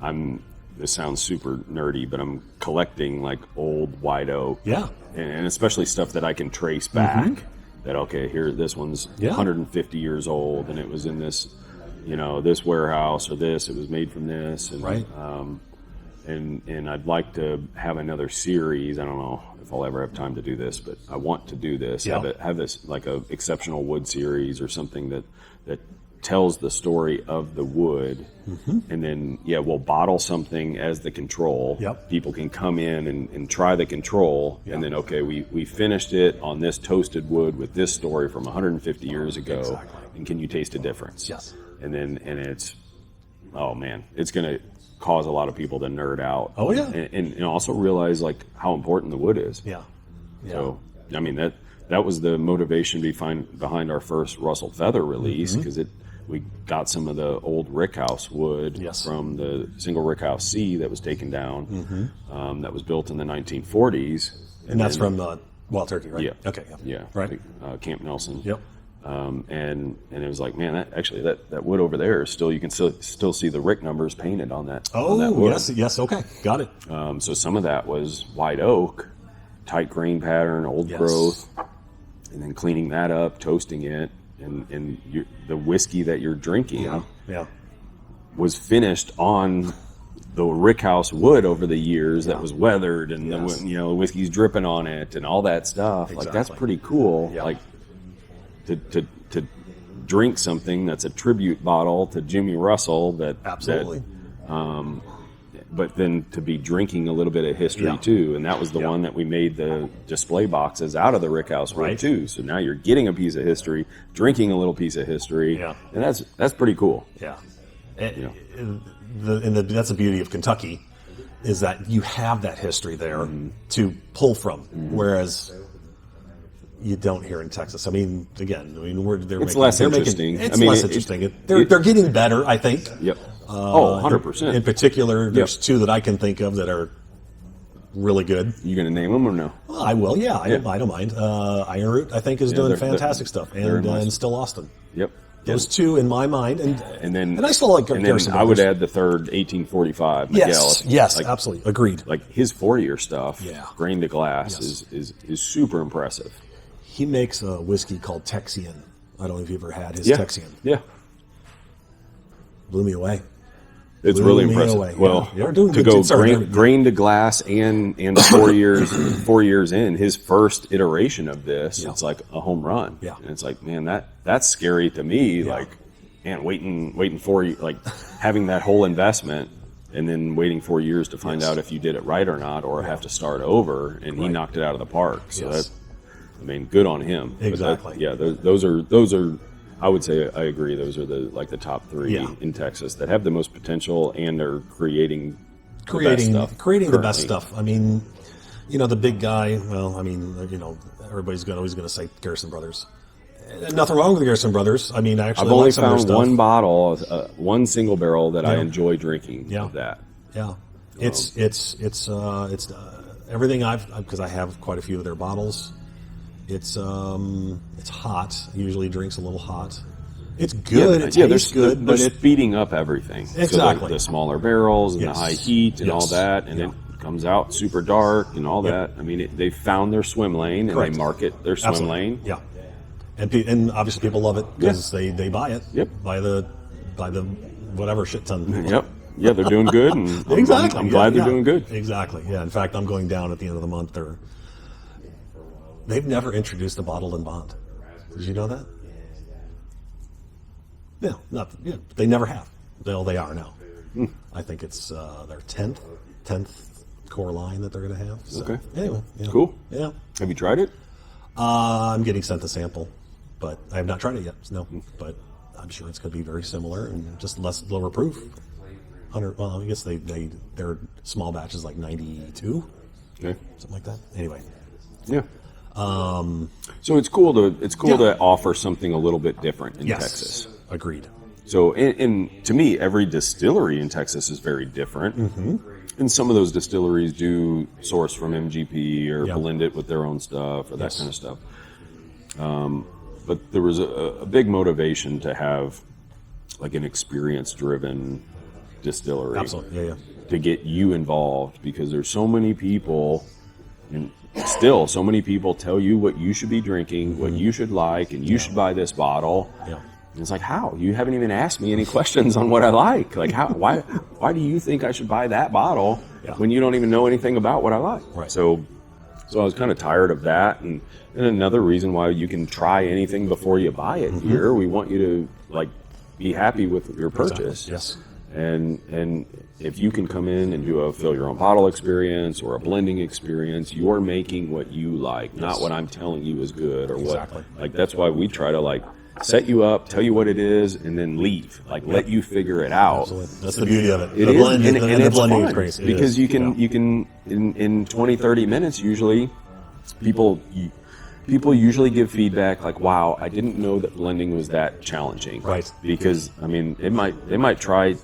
I'm. This sounds super nerdy, but I'm collecting like old white oak. Yeah. And especially stuff that I can trace back. Mm-hmm. That okay, here this one's 150 years old, and it was in this, this warehouse or this. It was made from this, and right. And I'd like to have another series. I don't know if I'll ever have time to do this, but I want to do this. Yeah. Have this like a exceptional wood series or something that tells the story of the wood, and then we'll bottle something as the control. Yep. People can come in and try the control, and then we finished it on this toasted wood with this story from 150 years ago. Exactly. And can you taste a difference? Yes. And it's, oh man, it's gonna cause a lot of people to nerd out. Oh yeah. And also realize like how important the wood is. Yeah. So I mean that was the motivation behind our first Russell Feather release, because we got some of the old rickhouse wood from the single rickhouse C that was taken down, that was built in the 1940s. And that's from Wild Turkey, right? Yeah. Okay. Yeah. Right. Camp Nelson. Yep. And it was like, man, that wood over there is still, you can still see the rick numbers painted on that. Oh, on that wood. yes. Okay. Got it. So some of that was white oak, tight grain pattern, old growth, and then cleaning that up, toasting it. And the whiskey that you're drinking was finished on the rickhouse wood over the years that was weathered, and the whiskey's dripping on it and all that stuff. Like that's pretty cool. Like to drink something that's a tribute bottle to Jimmy Russell absolutely. But then to be drinking a little bit of history too, and that was the one that we made the display boxes out of the rickhouse wood too. So now you're getting a piece of history, drinking a little piece of history, and that's pretty cool. Yeah, that's the beauty of Kentucky, is that you have that history there to pull from, whereas you don't here in Texas. I mean, again, it's less interesting. It's less interesting. They're getting better, I think. Yep. 100%. In particular, there's two that I can think of that are really good. You going to name them or no? Well, I will, I don't mind. Iron Root, I think, is doing fantastic stuff. And Still Austin. Yep. Those two, in my mind. And I still like and then I would add the third 1845 Miguel. Yes, absolutely. Agreed. Like his 4-year stuff, grain to glass, is super impressive. He makes a whiskey called Texian. I don't know if you've ever had his Texian. Yeah. Blew me away. It's really impressive. Well, to go grain to glass and 4 years in, his first iteration of this, it's like a home run. Yeah. And it's like, man, that's scary to me. Yeah. Like, man, waiting 4 years, like having that whole investment and then waiting 4 years to find out if you did it right or not, or have to start over. And he knocked it out of the park. So that's, I mean, good on him. Exactly. Those are. I would say I agree. Those are the top three in Texas that have the most potential and are creating creating the best currently. stuff. I mean, the big guy. Well, I mean, everybody's always going to say Garrison Brothers. Nothing wrong with the Garrison Brothers. I mean, actually, I've only like some of their found stuff. one bottle, one single barrel that I enjoy drinking Yeah. of that. Yeah, it's everything because I have quite a few of their bottles. It's hot. Usually drinks a little hot. It's good. It tastes good, they're but speeding up everything. Exactly. So the smaller barrels and the high heat and all that, and it comes out super dark and all that. I mean, they found their swim lane and they market their swim lane. Yeah, and obviously people love it because they buy it. Yep. By the whatever shit ton. Yep. Yeah, they're doing good, and Exactly. I'm glad they're doing good. Exactly. Yeah. In fact, I'm going down at the end of the month. They've never introduced a bottled in bond. Did you know that? Yeah. They never have. They are now. I think it's their 10th core line that they're going to have. So, Okay. Anyway. Yeah. Cool. Yeah. Have you tried it? I'm getting sent a sample, but I have not tried it yet. No. But I'm sure it's going to be very similar and just lower proof. 100. Well, I guess their small batch is like 92, Okay. something like that. Anyway. Yeah. So it's cool to offer something a little bit different in Texas. Agreed. So, and to me, every distillery in Texas is very different. Mm-hmm. And some of those distilleries do source from MGP or blend it with their own stuff or that kind of stuff. But there was a big motivation to have like an experience-driven distillery. Absolutely. Yeah. To get you involved, because there's so many people, and still so many people tell you what you should be drinking, what you should like, and you should buy this bottle. Yeah. And it's like, how? You haven't even asked me any questions on what I like. Like, how? Why do you think I should buy that bottle when you don't even know anything about what I like? Right. So I was kind of tired of that, and another reason why you can try anything before you buy it here. We want you to like be happy with your purchase. Exactly. Yes. And if you can come in and do a fill your own bottle experience or a blending experience, you're making what you like, not what I'm telling you is good or Exactly. what. Like that's why we try to like set you up, tell you what it is, and then leave. Like let you figure it out. Absolutely. That's the beauty of it. It is, and the it's blending fun is crazy. because you can in 20, 30 minutes usually people usually give feedback like, wow, I didn't know that blending was that challenging. Right. Because I mean they might try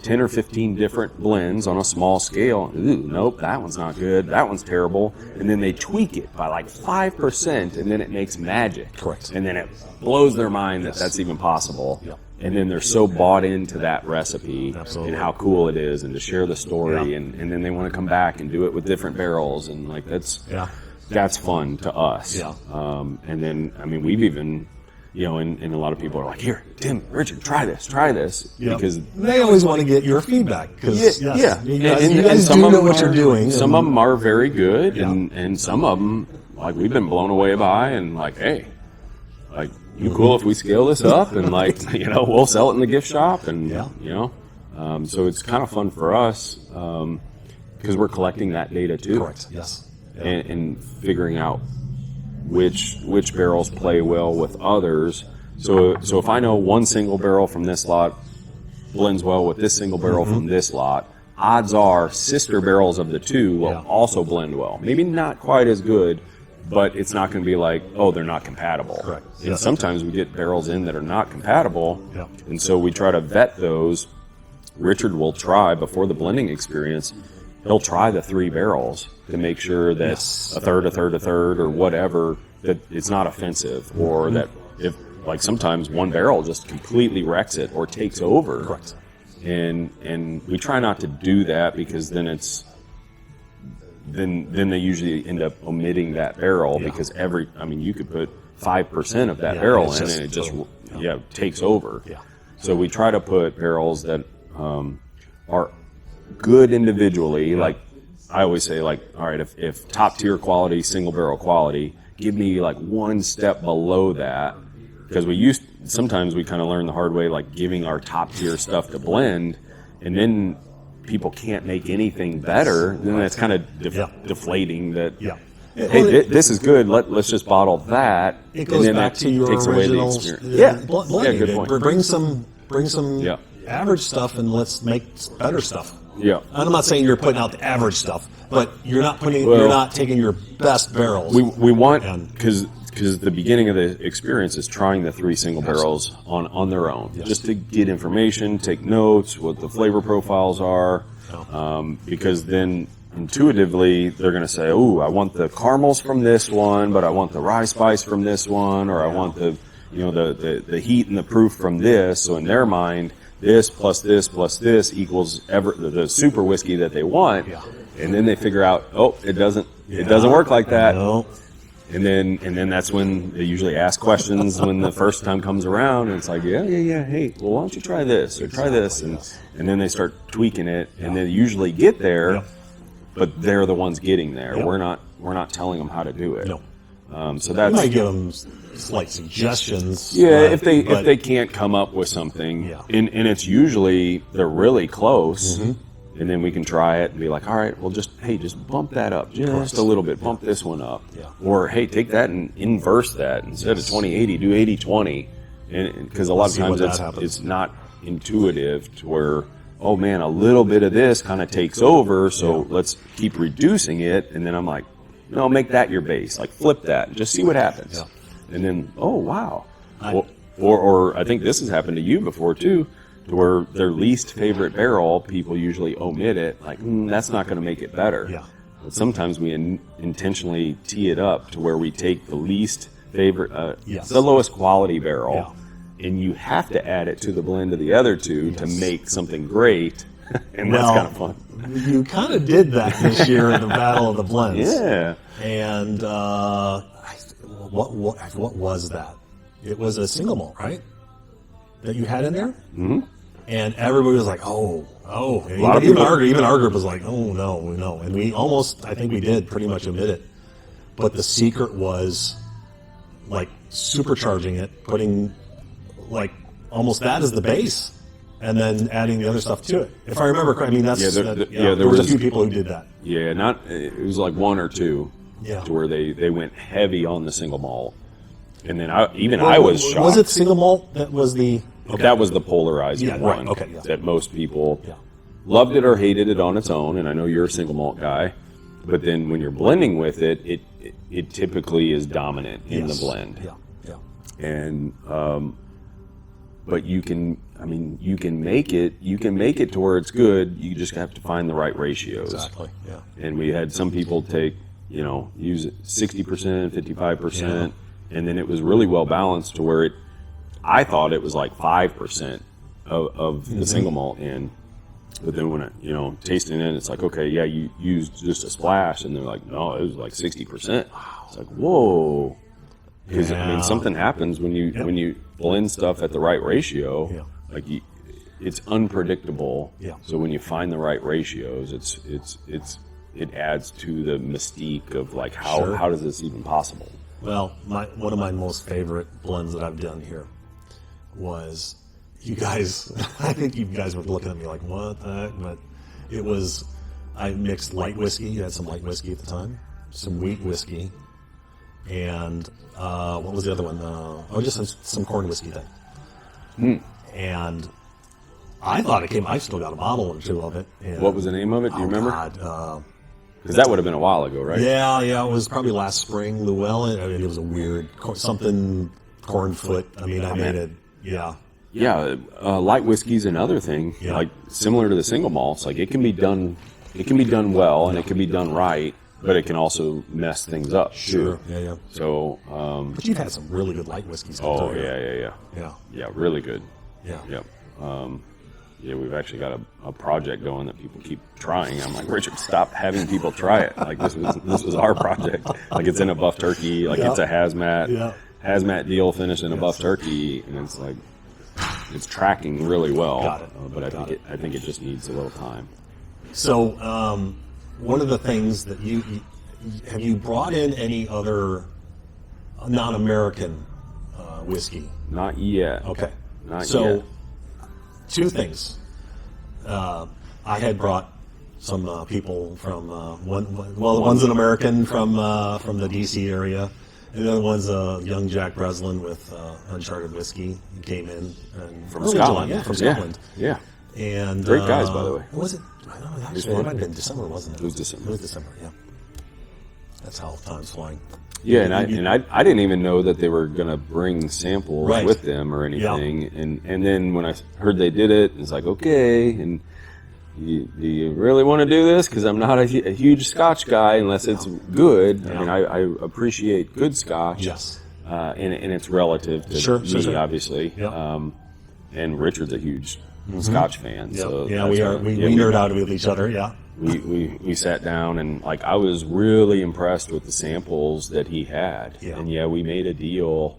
10 or 15 different blends on a small scale. Ooh, nope, that one's not good. That one's terrible. And then they tweak it by like 5%, and then it makes magic. Correct. And then it blows their mind that that's even possible. Yep. And then they're so bought into that recipe Absolutely. and how cool it is, and to share the story, and then they want to come back and do it with different barrels, and like that's fun to us. Yeah. And then I mean we've even. And a lot of people are like, here, Tim, Richard, try this, because they always want to get your feedback. You guys and some do know of what you're doing. Some of them are very good, and some of them, like, we've been blown away by, and like, hey, like, you cool if we scale this up, and like, we'll sell it in the gift shop, and so it's kind of fun for us because we're collecting that data too. Correct. Yes. Yeah. And figuring out which barrels play well with others. So if I know one single barrel from this lot blends well with this single barrel from this lot, odds are sister barrels of the two will also blend well. Maybe not quite as good, but it's not going to be like, oh, they're not compatible. Correct. And sometimes we get barrels in that are not compatible, Yeah. and so we try to vet those. Richard will try, before the blending experience, he'll try the 3 barrels to make sure that a third, or whatever, that it's not offensive, or that if, like, sometimes one barrel just completely wrecks it or takes over. Correct. And we try not to do that, because then then they usually end up omitting that barrel, because you could put 5% of that barrel in, and it just takes over. Yeah. So we try to put barrels that are good individually. Like I always say, like, all right, if top tier quality, single barrel quality, give me like one step below that, because sometimes we kind of learn the hard way, like giving our top tier stuff to blend, and then people can't make anything better. Then that's kind of deflating. That hey, this is good. Let's just bottle that. It goes back to your original blending. Good point. Bring some average stuff, and let's make better stuff. Yeah. And I'm not saying you're putting out the average stuff, but you're not you're not taking your best barrels. We want, because the beginning of the experience is trying the 3 single barrels on their own, just to get information, take notes, what the flavor profiles are, because then intuitively they're going to say, "Oh, I want the caramels from this one, but I want the rye spice from this one, or I want the the heat and the proof from this." So in their mind, this plus this equals the super whiskey that they want, and then they figure out, oh, it doesn't work like that. No. And then that's when they usually ask questions when the first time comes around, and it's like, hey, well, why don't you try this or try this, and then they start tweaking it, and they usually get there, but they're the ones getting there. We're not telling them how to do it. No. So that's, you might give them slight suggestions. If they can't come up with something, and it's usually they're really close. And then we can try it and be like, all right, well, just bump that up just a little bit. Bump this one up. Or, hey, take that and inverse that. Instead of 20-80, do 80-20. Because a lot of times it's not intuitive to where, oh, man, a little bit of this kind of takes over, so let's keep reducing it. And then I'm like, no, make that your base. Like, flip that. Just see what happens. And then, oh, wow. Or I think this has happened to you before, too. To where their least favorite barrel, people usually omit it. Like, that's not going to make it better. But sometimes we intentionally tee it up to where we take the least favorite, the lowest quality barrel, and you have to add it to the blend of the other two to make something great. And that's kind of fun. You kind of did that this year in the Battle of the Blends. Yeah. And what was that? It was a single malt, right? That you had in there? Mm-hmm. And everybody was like, oh. Even our group was like, oh, no. And we almost, I think we did pretty much omit it. But the secret was, like, supercharging it, putting, like, almost that as the base, and then adding the other stuff to it. If I remember correctly, I mean, there was a few people who did that. Yeah, it was like 1 or 2 to where they went heavy on the single malt. And then I was shocked. Was it single malt that was the... Okay. That was the polarizing one that most people loved it or hated it on its own, and I know you're a single malt guy, but then when you're blending with it, it typically is dominant in the blend. And but you can make it to where it's good. You just have to find the right ratios. Exactly. Yeah. And we had some people take, use 60%, 55%, and then it was really well balanced to where I thought it was like 5% of the single malt in, but then when tasting it, it's like, okay, you used just a splash, and they're like, no, it was like 60%. It's like, whoa, because something happens when you blend stuff at the right ratio. Like it's unpredictable. So when you find the right ratios, it adds to the mystique of like how does this even possible? Well, one of my most favorite blends that I've done here was, you guys, I think you guys were looking at me like, what the heck? But it was, I mixed light whiskey. You had some light whiskey at the time, some wheat whiskey, and what was the other one? Just some corn whiskey then. And I thought I still got a bottle or 2 of it. And, what was the name of it? Do you remember? Because that would have been a while ago, right? Yeah, it was probably last spring. Llewellyn, it was a weird, something cornfoot. I made it. Light whiskey's another thing, like similar to the single malts. Like it can be done well, and it can be done right, but it can also mess things up. Sure. Too. Yeah. So, but you've had some really good light whiskeys. Oh yeah, really good. Yeah. We've actually got a project going that people keep trying. I'm like, Richard, stop having people try it. Like this was our project. Like it's in a buff turkey. Like it's a hazmat deal finished in a buff turkey, and it's like it's tracking really well. Got it. But I think it just needs a little time. So one of the things that have you brought in any other non-American whiskey? Not yet. Okay. Not yet. So 2 things. I had brought some people from one's an American from the DC area, and the other one's a young Jack Breslin with Uncharted Whiskey. He came in from Scotland. From Scotland. Yeah. And Great guys, by the way. Was it? I don't know. Actually, it might have been December, wasn't it? It was December. It was December. Yeah. That's how time's flying. Yeah, and I didn't even know that they were gonna bring samples Right. with them or anything. And then when I heard they did it, it's like, okay. And do you really want to do this? Because I'm not a huge Scotch guy unless it's good. Yeah. I mean, I appreciate good Scotch. Yes. And it's relative to me, obviously. Yeah. And Richard's a huge Scotch fan. Yeah. So Yeah, we nerd out with each other. Yeah. We sat down and like I was really impressed with the samples that he had. Yeah. And we made a deal.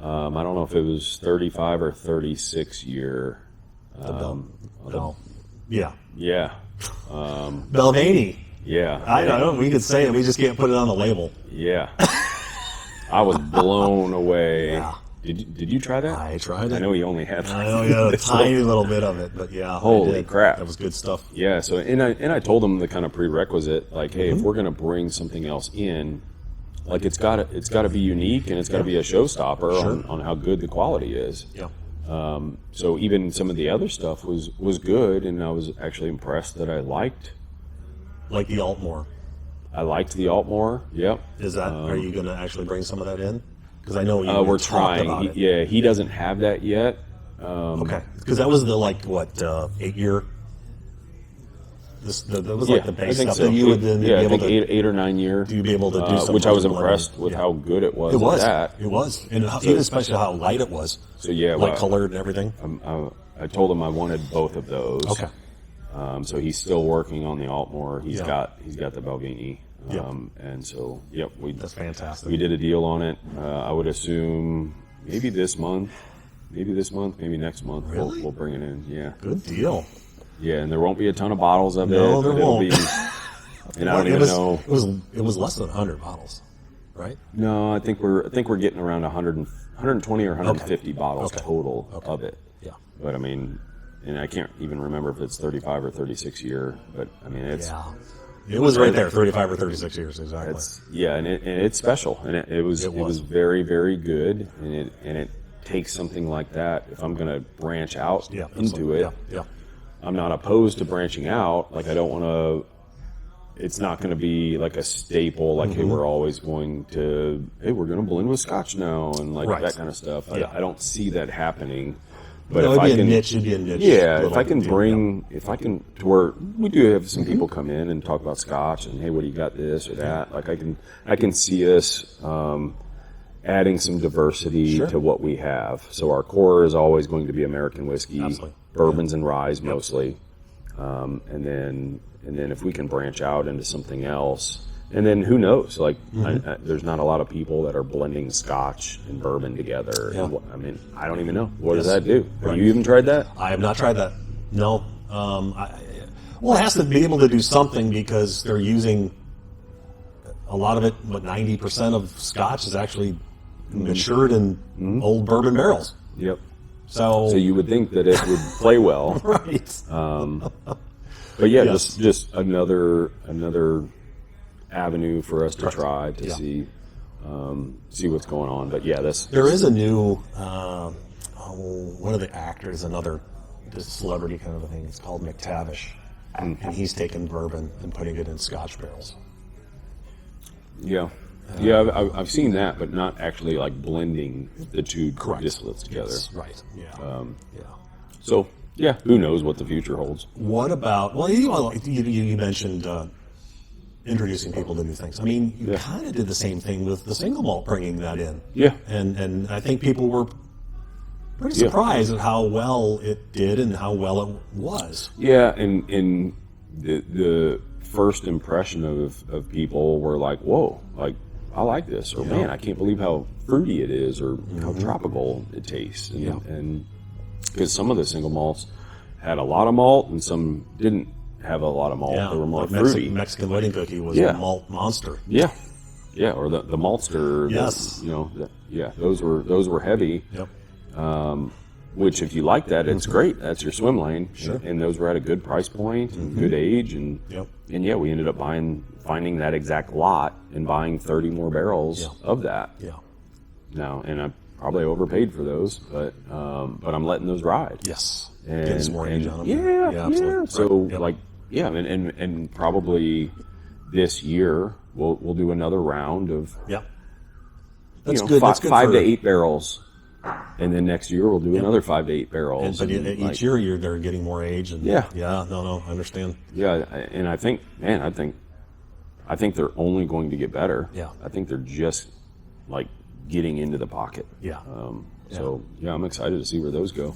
I don't know if it was 35 or 36 year. Yeah. Yeah. Belvani. Yeah. I don't know. We could say it. We just can't put it on the label. Yeah. I was blown away. Yeah. Did you try that? I tried it. I know he only had. I know you had a tiny little bit of it, but yeah. Holy crap. That was good stuff. Yeah. So and I told him the kind of prerequisite, like, hey, if we're gonna bring something else in, like it's gotta be unique and it's gotta be a showstopper on how good the quality is. Yeah. So even some of the other stuff was good, and I was actually impressed that I liked Like the Altmore. the Altmore. Yep. Is that? Are you going to actually bring some of that in? Because I know We're talked trying. about it. He doesn't have that yet. Okay. Because that was the 8 year. That was like the base think stuff so. that you would then be I able think to 8 or 9 year. do. Be able to do something. Which I was with the impressed blend. with how good it was. It was. At that. It was, and even especially how light it was. So yeah, light colored and everything. I told him I wanted both of those. Okay. So he's still working on the Altmore. He's Yeah. got the Belvini. And so That's fantastic. we did a deal on it. I would assume maybe this month, maybe next month. Really? We'll bring it in. Yeah. Good deal. Yeah, and there won't be a ton of bottles of No, it. there but it'll won't. be. And I don't even know. It was less than 100 bottles, right? No, I think we're getting around 120 or 150 bottles total of it. Yeah. But I mean, and I can't even remember if it's 35 or 36 year. But I mean, it's It was right there, 35 or 36 years exactly. and it's special, and it was very, very good, and it takes something like that. If I'm going to branch out into it, I'm not opposed to branching out. Like I don't want to. It's not going to be like a staple. Like hey, we're always going to. Hey, we're going to blend with Scotch now, and like that kind of stuff. I don't see that happening. But if I can, it'd be a niche. Yeah, if I can to where we do have some people come in and talk about Scotch and hey, what do you got this or that? Like I can see us adding some diversity to what we have. So our core is always going to be American whiskey, bourbons and rye mostly, and then if we can branch out into something else. And then who knows? Like, there's not a lot of people that are blending Scotch and bourbon together. Yeah. And I mean, I don't even know. What does that do? Have you even tried that? I have not tried that. No. Well, it has to be able to do something because they're using a lot of it. But 90% of Scotch is actually matured in old bourbon barrels. Yep. So you would think that it would play well, right? But yeah, just another avenue for us to try to see what's going on. But yeah, there is a new one of the actors, this celebrity kind of a thing. It's called McTavish, and he's taken bourbon and putting it in Scotch barrels. Yeah, I've seen that, but not actually like blending the two distillates together. Yes, right. Yeah. So yeah, who knows what the future holds? What about? Well, you mentioned. Introducing people to new things. I mean, you kind of did the same thing with the single malt, bringing that in. Yeah. And I think people were pretty surprised at how well it did and how well it was. Yeah, and the first impression of people were like, whoa, like, I like this, or man, I can't believe how fruity it is, or how tropical it tastes. And because some of the single malts had a lot of malt and some didn't have a lot of malt. They were more fruity. Mexican wedding cookie was a malt monster. Yeah, or the maltster. Yes, those were heavy. Yep. Which, if you like that, it's great. That's your swim lane. Sure. And those were at a good price point and good age, and we ended up finding that exact lot and buying 30 more barrels of that. Yeah. Now, and I probably overpaid for those, but I'm letting those ride. Yes. and getting some more age on them. Yeah, absolutely. So Right. Yep. like, yeah, and probably this year we'll do another round of That's good. That's good 5 for, to 8 barrels, and then next year we'll do another 5 to 8 barrels. But and, each year they're getting more age. And Yeah. No, I understand. Yeah, and I think they're only going to get better. Yeah. I think they're just like getting into the pocket. Yeah. So I'm excited to see where those go.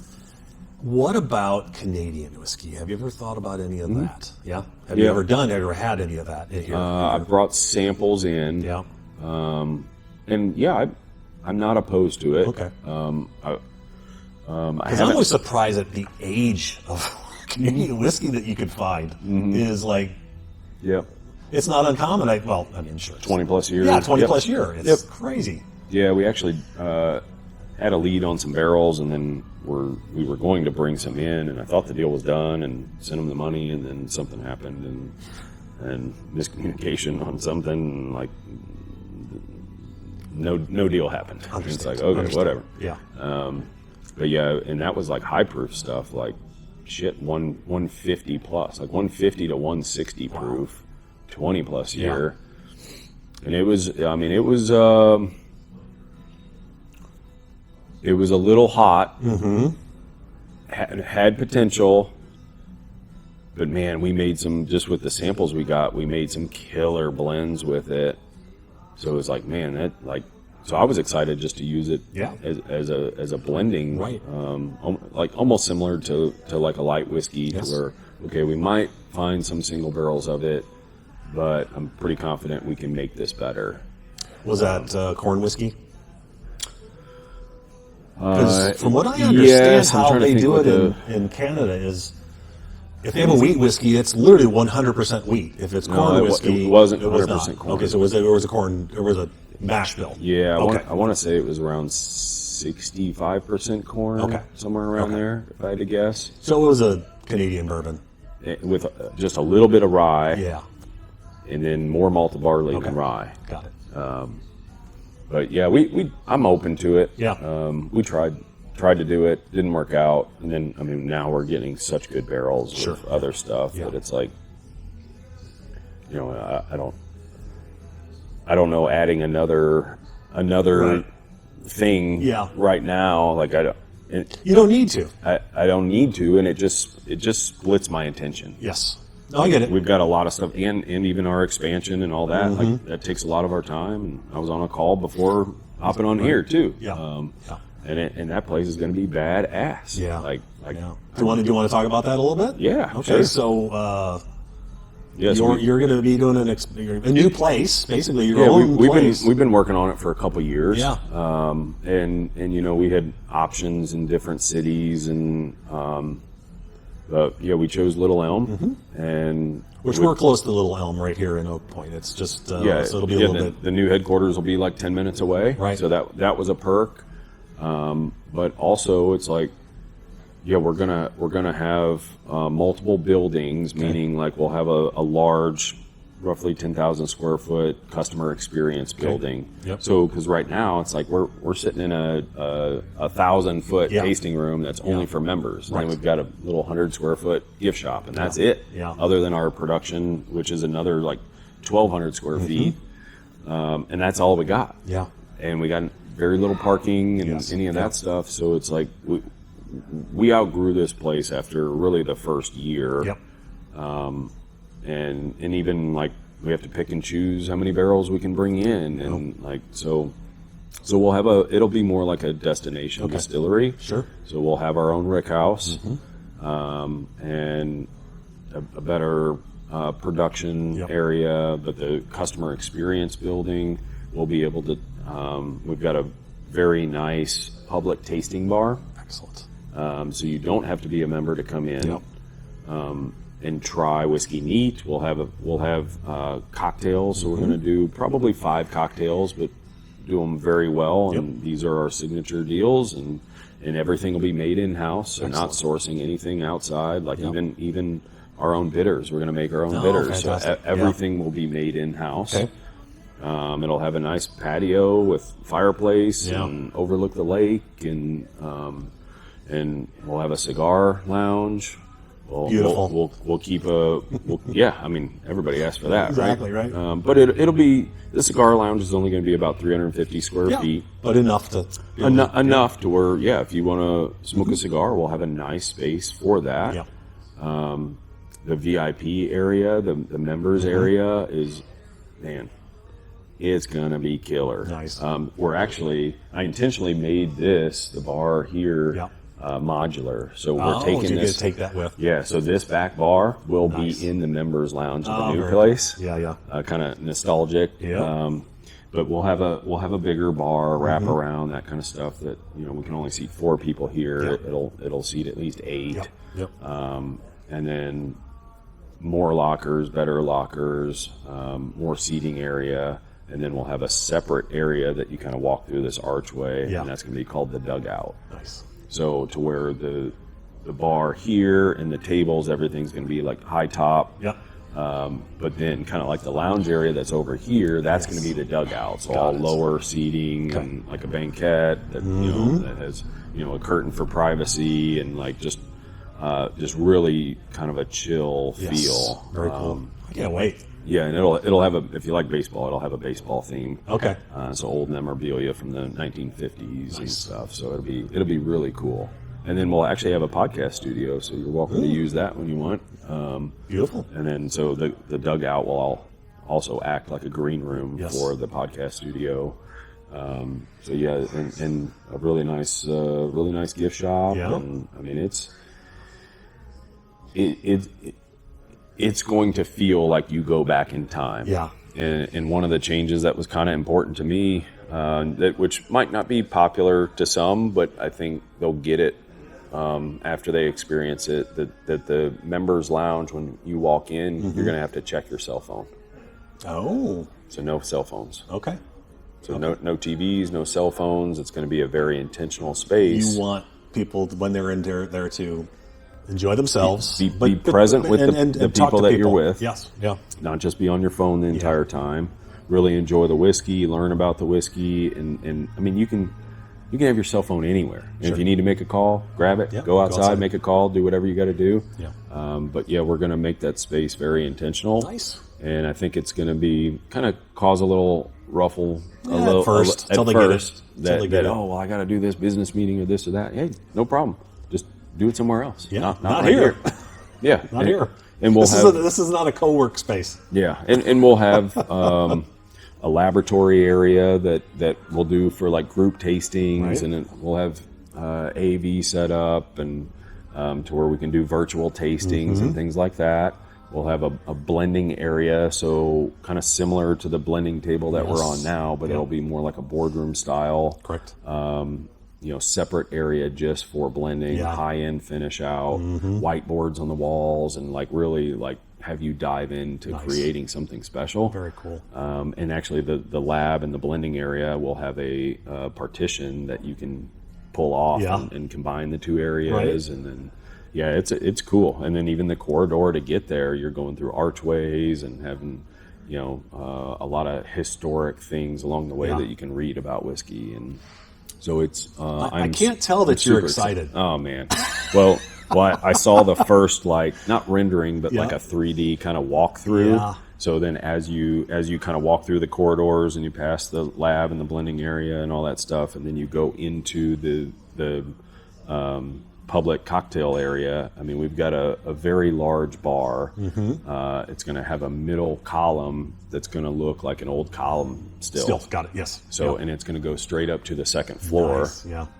What about Canadian whiskey? Have you ever thought about any of that? Yeah. Have Yeah. you ever had any of that in here? I brought samples in. Yeah. And I'm not opposed to it. Okay. I I'm haven't- always surprised at the age of Canadian whiskey that you could find is like, Yeah. it's not uncommon. Sure. 20 plus years. Yeah, 20 Yep. plus year. It's crazy. Yeah, we actually had a lead on some barrels, and then we were going to bring some in, and I thought the deal was done, and sent them the money, and then something happened, and miscommunication on something, like no deal happened. And it's like, okay, whatever. Yeah. But yeah, and that was like high proof stuff, like 150 plus, like 150 to 160 proof, 20 plus year. And it was a little hot. Had potential, but man, we made some, just with the samples we got, we made some killer blends with it. So it was like, man, so I was excited just to use it as a blending, Right. Like almost similar to like a light whiskey, to where, okay, we might find some single barrels of it, but I'm pretty confident we can make this better. Was that corn whiskey? Because from what I understand, yes, I'm how trying to they think do what it in Canada is, if they have a wheat whiskey, it's literally 100% wheat. If it's corn whiskey, it wasn't it was 100% not. corn. Okay, so there was a corn, there was a mash bill. Yeah, Okay. I want to say it was around 65% corn, Okay. somewhere around there, if I had to guess. So it was a Canadian bourbon. With just a little bit of rye, Yeah, and then more malted barley than rye. got it. But yeah, I'm open to it. Yeah. We tried to do it, didn't work out, and then now we're getting such good barrels with other stuff that it's like, I don't know, adding another thing right now, like You don't need to. I don't need to, and it just splits my attention. Yes. No, I get it. We've got a lot of stuff, and even our expansion and all that. Like that takes a lot of our time. And I was on a call before hopping on here too. Yeah. And that place is going to be badass. Yeah. Like. Yeah. Do you want to talk about that a little bit? Yeah. Okay. Sure. So Yes, you're going to be doing a new place, basically your own place. We've been working on it for a couple years. Yeah. And we had options in different cities, and but yeah, we chose Little Elm, and Which we're close to Little Elm right here in Oak Point. It's just so it'll be a little bit. The new headquarters will be like 10 minutes away. Right. So that was a perk. But also it's like, yeah, we're gonna have multiple buildings, meaning like we'll have a large, roughly 10,000 square foot customer experience building. Yep. So because right now it's like we're sitting in a 1,000-foot tasting room that's only for members, and then we've got a little 100 square foot gift shop, and that's it. Yeah. Other than our production, which is another like 1,200 square feet, and that's all we got. Yeah. And we got very little parking and any of that stuff. So it's like we outgrew this place after really the first year. Yep. And even like we have to pick and choose how many barrels we can bring in, and like so we'll have it'll be more like a destination distillery. Sure. So we'll have our own rick house, and a better production area, but the customer experience building will be able to. We've got a very nice public tasting bar. Excellent. So you don't have to be a member to come in. Yep. And try whiskey neat. We'll have cocktails. So we're going to do probably 5 cocktails, but do them very well. And these are our signature deals, and everything will be made in house. So not sourcing anything outside. Like even our own bitters. We're going to make our own bitters. Fantastic. So everything will be made in house. Okay. It'll have a nice patio with fireplace and overlook the lake, and and we'll have a cigar lounge. Beautiful. We'll keep I mean, everybody asked for that, exactly, right? But it'll be, the cigar lounge is only going to be about 350 square feet. But enough to... Enough to where, if you want to smoke a cigar, we'll have a nice space for that. Yeah. The VIP area, the members area is, man, it's going to be killer. Nice. I intentionally made the bar here, modular. So we're taking this. Take that with. Yeah, so this back bar will be in the members lounge of the new place. Yeah. Kind of nostalgic. Yeah. But we'll have a bigger bar, wrap around, that kind of stuff that, we can only seat 4 people here. Yep. It'll seat at least 8. Yep. And then more lockers, better lockers, more seating area. And then we'll have a separate area that you kind of walk through this archway, and that's going to be called the dugout. Nice. So to where the bar here and the tables, everything's going to be like high top. Yep. But then kind of like the lounge area that's over here, that's going to be the dugout. So all lower seating and like a banquette that, that has, a curtain for privacy and like just really kind of a chill feel. Very cool. I can't wait. Yeah, and it'll have if you like baseball, it'll have a baseball theme. Okay. So old memorabilia from the 1950s and stuff. So it'll be really cool. And then we'll actually have a podcast studio, so you're welcome to use that when you want. Beautiful. And then so the dugout will also act like a green room for the podcast studio. So yeah, and a really nice gift shop. Yeah. And I mean it's going to feel like you go back in time. Yeah. And one of the changes that was kind of important to me, which might not be popular to some, but I think they'll get it after they experience it, that the members lounge, when you walk in, you're going to have to check your cell phone. Oh. So no cell phones. Okay. So no TVs, no cell phones. It's going to be a very intentional space. You want people, when they're in there to enjoy themselves. Be present with the people that you're with. Yes, yeah. Not just be on your phone the entire time. Really enjoy the whiskey, learn about the whiskey, and I mean, you can have your cell phone anywhere. And if you need to make a call, grab it, go outside, make a call, do whatever you got to do. Yeah. But yeah, we're going to make that space very intentional. Nice. And I think it's going to be kind of cause a little ruffle at first, until they get it. Oh, well, I got to do this business meeting or this or that. Hey, no problem. Just do it somewhere else. Yeah, not right here. Yeah, not here. And we'll this is not a co-work space. Yeah, and we'll have a laboratory area that we'll do for like group tastings, and then we'll have AV set up and to where we can do virtual tastings and things like that. We'll have a blending area, so kind of similar to the blending table that we're on now, but it'll be more like a boardroom style. Correct. Separate area just for blending, high-end finish out, whiteboards on the walls, and like really like have you dive into creating something special. Very cool. And actually the lab and the blending area will have a partition that you can pull off and combine the two areas, and then it's cool. And then even the corridor to get there, you're going through archways and having a lot of historic things along the way that you can read about whiskey. And so it's I can't tell that you're excited. Oh man. Well, I saw the first not rendering, but like a 3D kind of walkthrough. Yeah. So then as you kind of walk through the corridors and you pass the lab and the blending area and all that stuff, and then you go into the public cocktail area. I mean, we've got a very large bar. It's going to have a middle column that's going to look like an old column still. Got it, yes. So, and it's going to go straight up to the second floor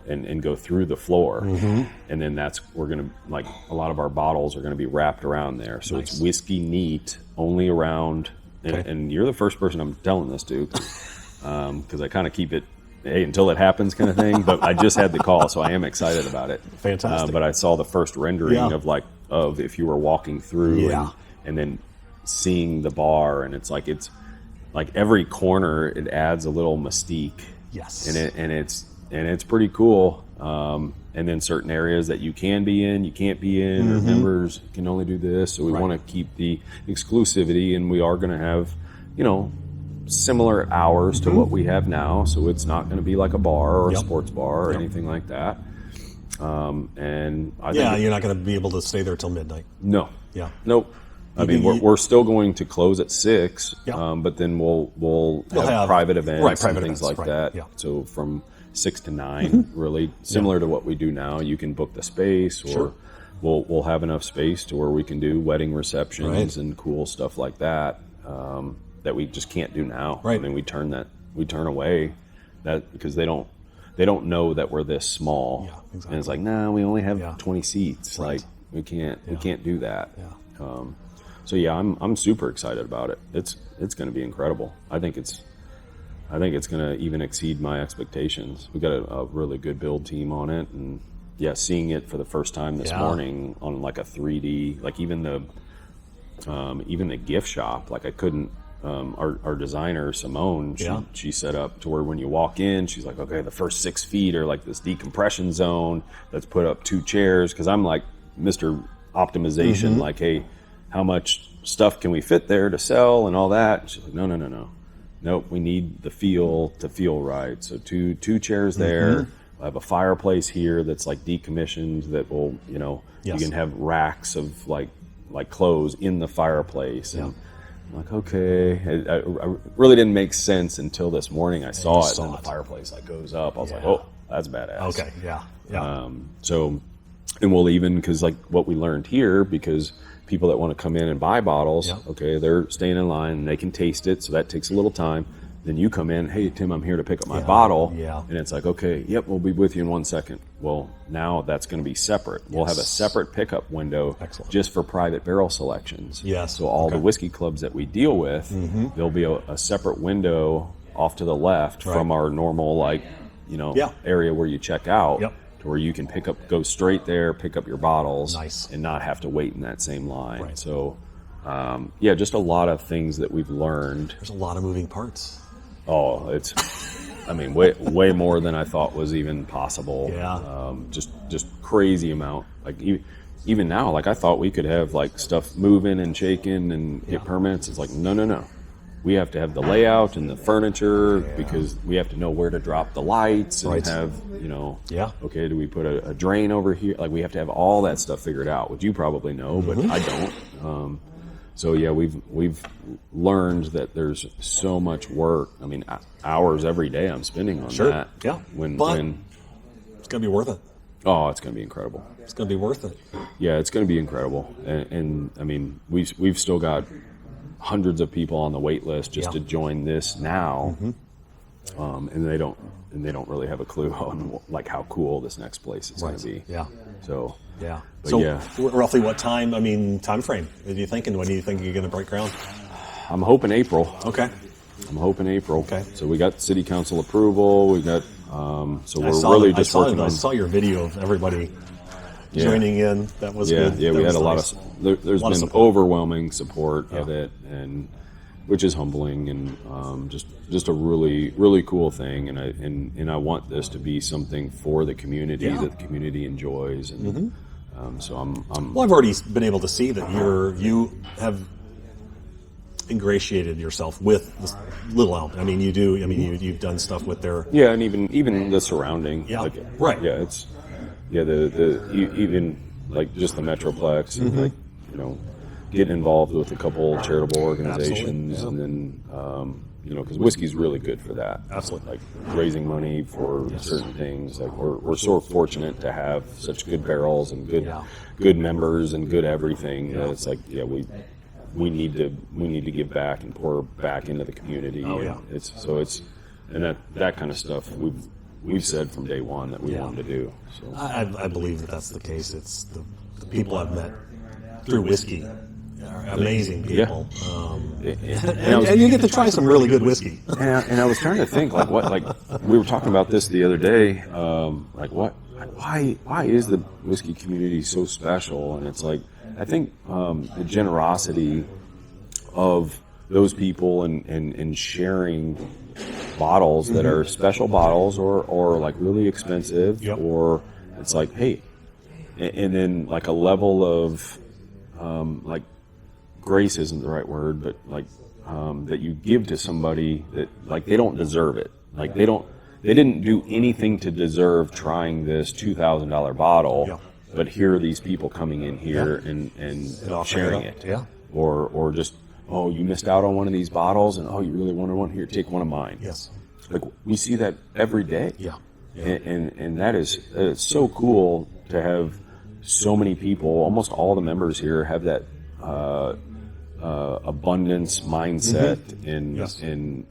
and go through the floor. And then we're going to, a lot of our bottles are going to be wrapped around there. So it's whiskey neat, only around, and you're the first person I'm telling this to, because I kind of keep it, hey, until it happens kind of thing. But I just had the call, so I am excited about it. Fantastic. But I saw the first rendering of if you were walking through and then seeing the bar, and it's like every corner it adds a little mystique. Yes. And it's pretty cool. And then certain areas that you can be in, you can't be in, or members can only do this. So we want to keep the exclusivity, and we are going to have, similar hours to what we have now, so it's not going to be like a bar or a sports bar or anything like that. And I think you're not going to be able to stay there till midnight. No. Yeah. Nope. I mean, we're still going to close at 6, but then we'll have private events and things like that. Yeah. So from 6 to 9, really similar to what we do now. You can book the space, or we'll have enough space to where we can do wedding receptions and cool stuff like that that we just can't do now. Right. I mean, we turn away that because they don't know that we're this small. Yeah, exactly. And it's like, no, we only have 20 seats. Right. Like we can't do that. Yeah. So yeah, I'm super excited about it. It's going to be incredible. I think it's going to even exceed my expectations. We got a really good build team on it, and seeing it for the first time this morning on like a 3D, like even the gift shop, like I couldn't. Our designer Simone, she set up to where when you walk in, she's like, okay, the first 6 feet are like this decompression zone. Let's put up 2 chairs, because I'm like Mr. Optimization, like, hey, how much stuff can we fit there to sell and all that? And she's like, no. Nope, we need the feel to feel right. So two chairs there. I have a fireplace here that's like decommissioned that will, you can have racks of like clothes in the fireplace. And I'm like, okay. I really didn't make sense until this morning I saw it. And the fireplace like goes up. I was like, oh, that's badass. Okay, yeah. So, and we'll even, because like what we learned here, because people that want to come in and buy bottles, okay, they're staying in line and they can taste it, so that takes a little time. Then you come in, hey, Tim, I'm here to pick up my bottle. Yeah. And it's like, okay, yep, we'll be with you in 1 second. Well, now that's going to be separate. We'll have a separate pickup window just for private barrel selections. Yes. So all the whiskey clubs that we deal with, there'll be a separate window off to the left from our normal, area where you check out. Yep. Where you can go straight there, pick up your bottles, and not have to wait in that same line. Right. So, just a lot of things that we've learned. There's a lot of moving parts. Oh, it's, way more than I thought was even possible. Yeah. Just crazy amount. Like even now, like I thought we could have like stuff moving and shaking and get permits. It's like no. We have to have the layout and the furniture because we have to know where to drop the lights and have, okay, do we put a drain over here? Like we have to have all that stuff figured out, which you probably know, but I don't. We've learned that there's so much work. I mean, hours every day I'm spending on that. Yeah. When it's going to be worth it. Oh, it's going to be incredible. It's going to be worth it. Yeah, it's going to be incredible. And I mean, we've still got hundreds of people on the wait list just to join this now, and they don't really have a clue on like how cool this next place is going to be. Yeah. So roughly what time? I mean, time frame? What are you thinking? When do you think you're going to break ground? I'm hoping April. Okay. I'm hoping April. Okay. So we got city council approval. We got so we're really just working on. I saw your video of everybody joining in. That was good. Yeah, we had a lot of. There's been overwhelming support of it, and which is humbling and just a really really cool thing. And I want this to be something for the community that the community enjoys. And so I'm. Well, I've already been able to see that you have ingratiated yourself with this Little Elm. I mean, you do. I mean, you've done stuff with their. Yeah, and even the surrounding. Yeah. Like, right. Yeah, it's. Yeah, even like just the Metroplex and like getting involved with a couple charitable organizations and then because whiskey's really good for that. Absolutely, like raising money for certain things. Like we're so fortunate to have such good barrels and good members and good everything. That it's like we need to give back and pour back into the community. It's that kind of stuff we've said from day one that we wanted to do. So I believe that's the case. It's the people I've met through whiskey are amazing people. And you get to try some really good whiskey. And I was trying to think, we were talking about this the other day, why is the whiskey community so special? And it's like, I think the generosity of those people and sharing bottles that are special bottles or like really expensive, or it's like, hey, and then like a level of like grace isn't the right word, but like that you give to somebody that like they don't deserve it. Like they don't they didn't do anything to deserve trying this $2,000 bottle. Yeah. But here are these people coming in here and sharing it. Yeah. Or just, oh, you missed out on one of these bottles, and oh, you really wanted one? Here, take one of mine. Yes. Like, we see that every day. Yeah. And that is so cool to have so many people, almost all the members here, have that abundance mindset and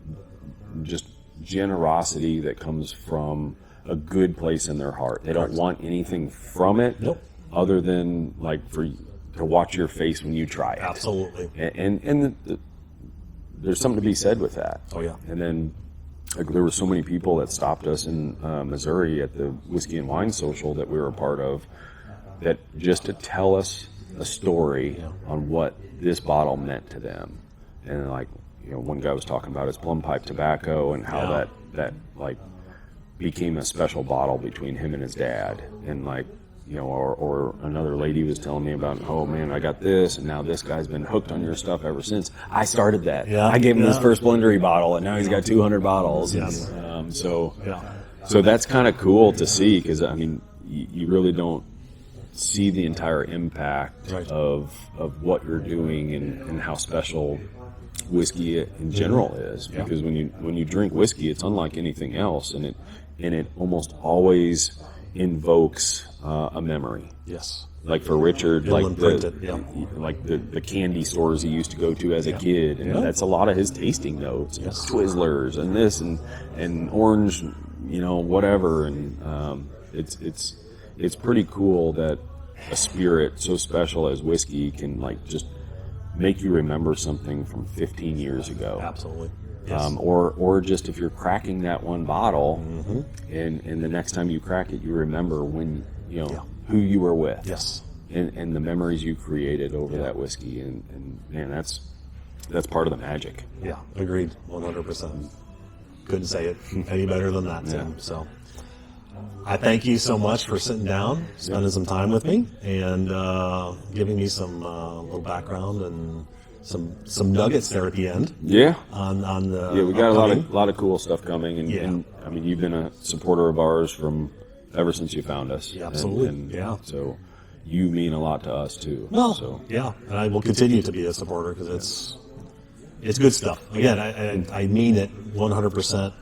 just generosity that comes from a good place in their heart. They don't want anything from it other than like to watch your face when you try it. Absolutely. And there's something to be said with that. Oh yeah. And then like, there were so many people that stopped us in Missouri at the Whiskey and Wine Social that we were a part of, that just to tell us a story on what this bottle meant to them. And like, you know, one guy was talking about his plum pipe tobacco and how that like became a special bottle between him and his dad. And like, you know, or another lady was telling me about, oh man, I got this, and now this guy's been hooked on your stuff ever since. I started that. Yeah. I gave him his first Blendery bottle, and now he's got 200 bottles. Yes. And, so that's kind of cool to see, because I mean, you really don't see the entire impact of what you're doing and how special whiskey in general is. Because when you drink whiskey, it's unlike anything else, and it almost always invokes a memory. Yes. Like for Richard, like the candy stores he used to go to as a kid, and that's a lot of his tasting notes. Yes. Twizzlers and this and orange, you know, whatever. And it's pretty cool that a spirit so special as whiskey can like just make you remember something from 15 years ago. Absolutely. Yes. Or just if you're cracking that one bottle, and the next time you crack it, you remember when, you know, who you were with. Yes. And the memories you created over that whiskey. And man, that's part of the magic. Yeah, agreed, 100%. Couldn't say it any better than that, Tim. So I thank you so much for sitting down, spending some time with me, and giving me some little background and some nuggets there at the end. Yeah. On the we got a lot of cool stuff coming, and I mean, you've been a supporter of ours from ever since you found us. Yeah, absolutely. And so you mean a lot to us too. Well, so and I will continue to be a supporter because it's good stuff. Again, I mean it 100%.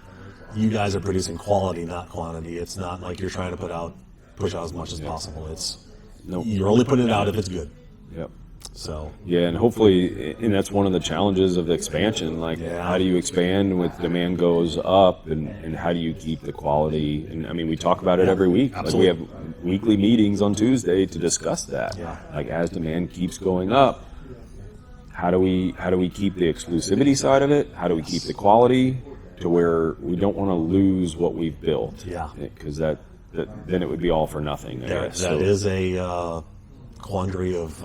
You guys are producing quality, not quantity. It's not like you're trying to push out as much as possible. It's you're only putting it out if it's good. Yep. So and hopefully, and that's one of the challenges of expansion. Like, how do you expand with demand goes up, and how do you keep the quality? And I mean, we talk about it every week. Absolutely. Like, we have weekly meetings on Tuesday to discuss that. Like, as demand keeps going up, how do we keep the exclusivity side of it? How do we keep the quality to where we don't want to lose what we've built? Because that then it would be all for nothing. That is a quandary of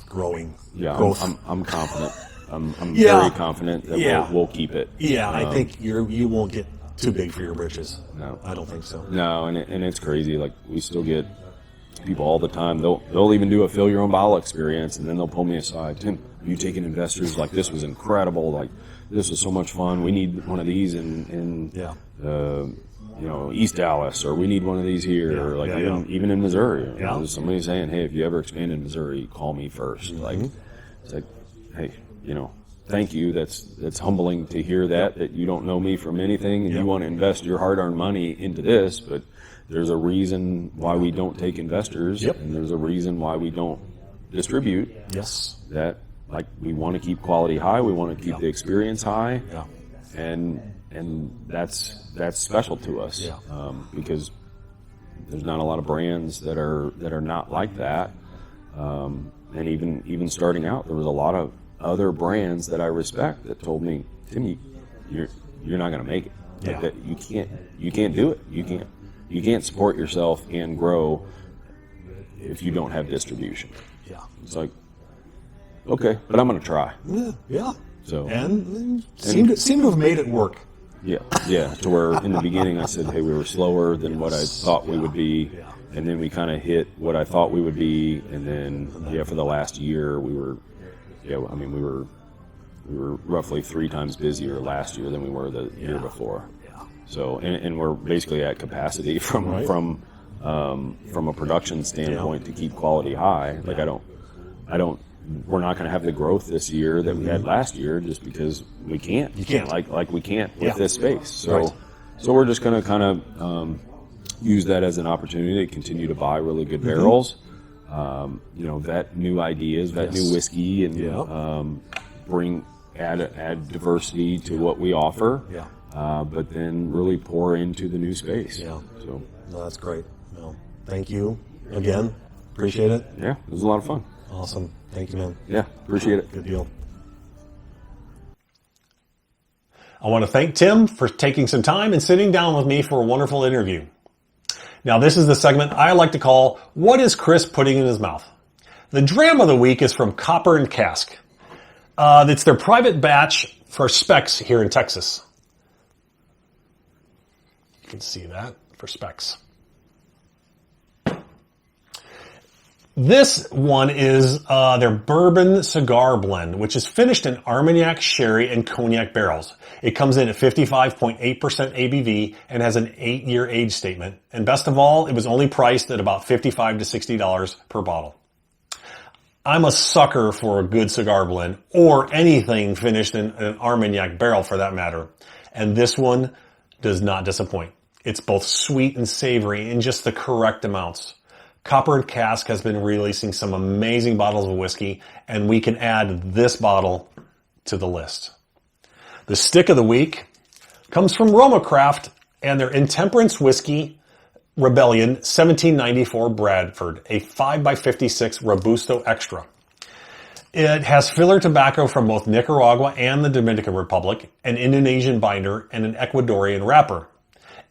growing. Growth. I'm confident. I'm very confident that we'll keep it. I think you won't get too big for your britches. No, I don't think so. No, and it's crazy. Like, we still get people all the time. They'll even do a fill your own bottle experience, and then they'll pull me aside. Tim, are you taking investors? Like, this was incredible. Like, this was so much fun. We need one of these in East Dallas, or we need one of these here, or like even in Missouri. There's somebody saying, hey, if you ever expand in Missouri, call me first. Like, it's like, hey, thank you. That's humbling to hear that you don't know me from anything, and you want to invest your hard-earned money into this, but there's a reason why we don't take investors, and there's a reason why we don't distribute. Yes. That, like, we want to keep quality high, we want to keep the experience high, and that's special to us, because there's not a lot of brands that are not like that, and even starting out, there was a lot of other brands that I respect that told me, Tim, you're not going to make it. Like, that you can't do it. You can't support yourself and grow if you don't have distribution. It's like, okay, but I'm going to try. So and seem to have made it work. To where in the beginning I said, hey, we were slower than what I thought we would be, and then we kind of hit what I thought we would be, and then for the last year we were we were roughly 3 times busier last year than we were the year before. So, and we're basically at capacity from a production standpoint to keep quality high. Like we're not going to have the growth this year that we had last year just because we can't. You can't. Like we can't with this space. So we're just going to kind of use that as an opportunity to continue to buy really good barrels. Vet new ideas, vet new whiskey, and add diversity to what we offer. Yeah. But then really pour into the new space. Yeah. So no, that's great. No, thank you again. Appreciate it. Yeah, it was a lot of fun. Awesome. Thank you, man. Yeah, appreciate it. Good deal. I want to thank Tim for taking some time and sitting down with me for a wonderful interview. Now, this is the segment I like to call, What is Chris Putting in His Mouth? The dram of the week is from Copper and Cask. It's their private batch for specs here in Texas. You can see that for specs. This one is their bourbon cigar blend, which is finished in Armagnac, sherry, and cognac barrels. It comes in at 55.8% ABV and has an 8-year age statement. And best of all, it was only priced at about $55 to $60 per bottle. I'm a sucker for a good cigar blend, or anything finished in an Armagnac barrel for that matter. And this one does not disappoint. It's both sweet and savory in just the correct amounts. Copper and Cask has been releasing some amazing bottles of whiskey, and we can add this bottle to the list. The stick of the week comes from Roma Craft and their Intemperance Whiskey Rebellion 1794 Bradford, a 5x56 Robusto Extra. It has filler tobacco from both Nicaragua and the Dominican Republic, an Indonesian binder, and an Ecuadorian wrapper.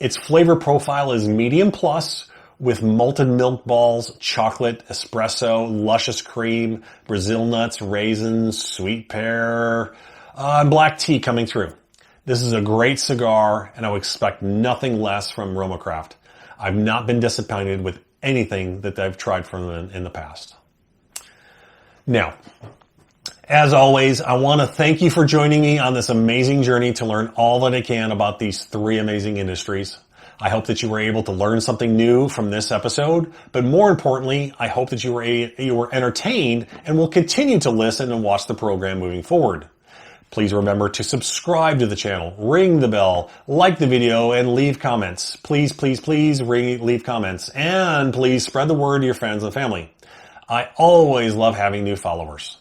Its flavor profile is medium plus, with malted milk balls, chocolate, espresso, luscious cream, Brazil nuts, raisins, sweet pear, and black tea coming through. This is a great cigar, and I would expect nothing less from Roma Craft. I've not been disappointed with anything that I've tried from them in the past. Now, as always, I want to thank you for joining me on this amazing journey to learn all that I can about these three amazing industries. I hope that you were able to learn something new from this episode, but more importantly, I hope that you were entertained and will continue to listen and watch the program moving forward. Please remember to subscribe to the channel, ring the bell, like the video, and leave comments. Please, please, please leave comments, and please spread the word to your friends and family. I always love having new followers.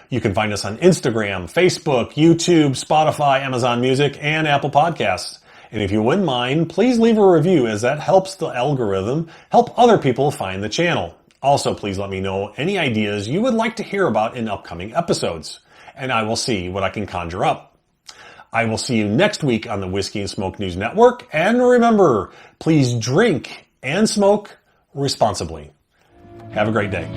You can find us on Instagram, Facebook, YouTube, Spotify, Amazon Music, and Apple Podcasts. And if you wouldn't mind, please leave a review, as that helps the algorithm help other people find the channel. Also, please let me know any ideas you would like to hear about in upcoming episodes, and I will see what I can conjure up. I will see you next week on the Whisky and Smoke News Network, and remember, please drink and smoke responsibly. Have a great day.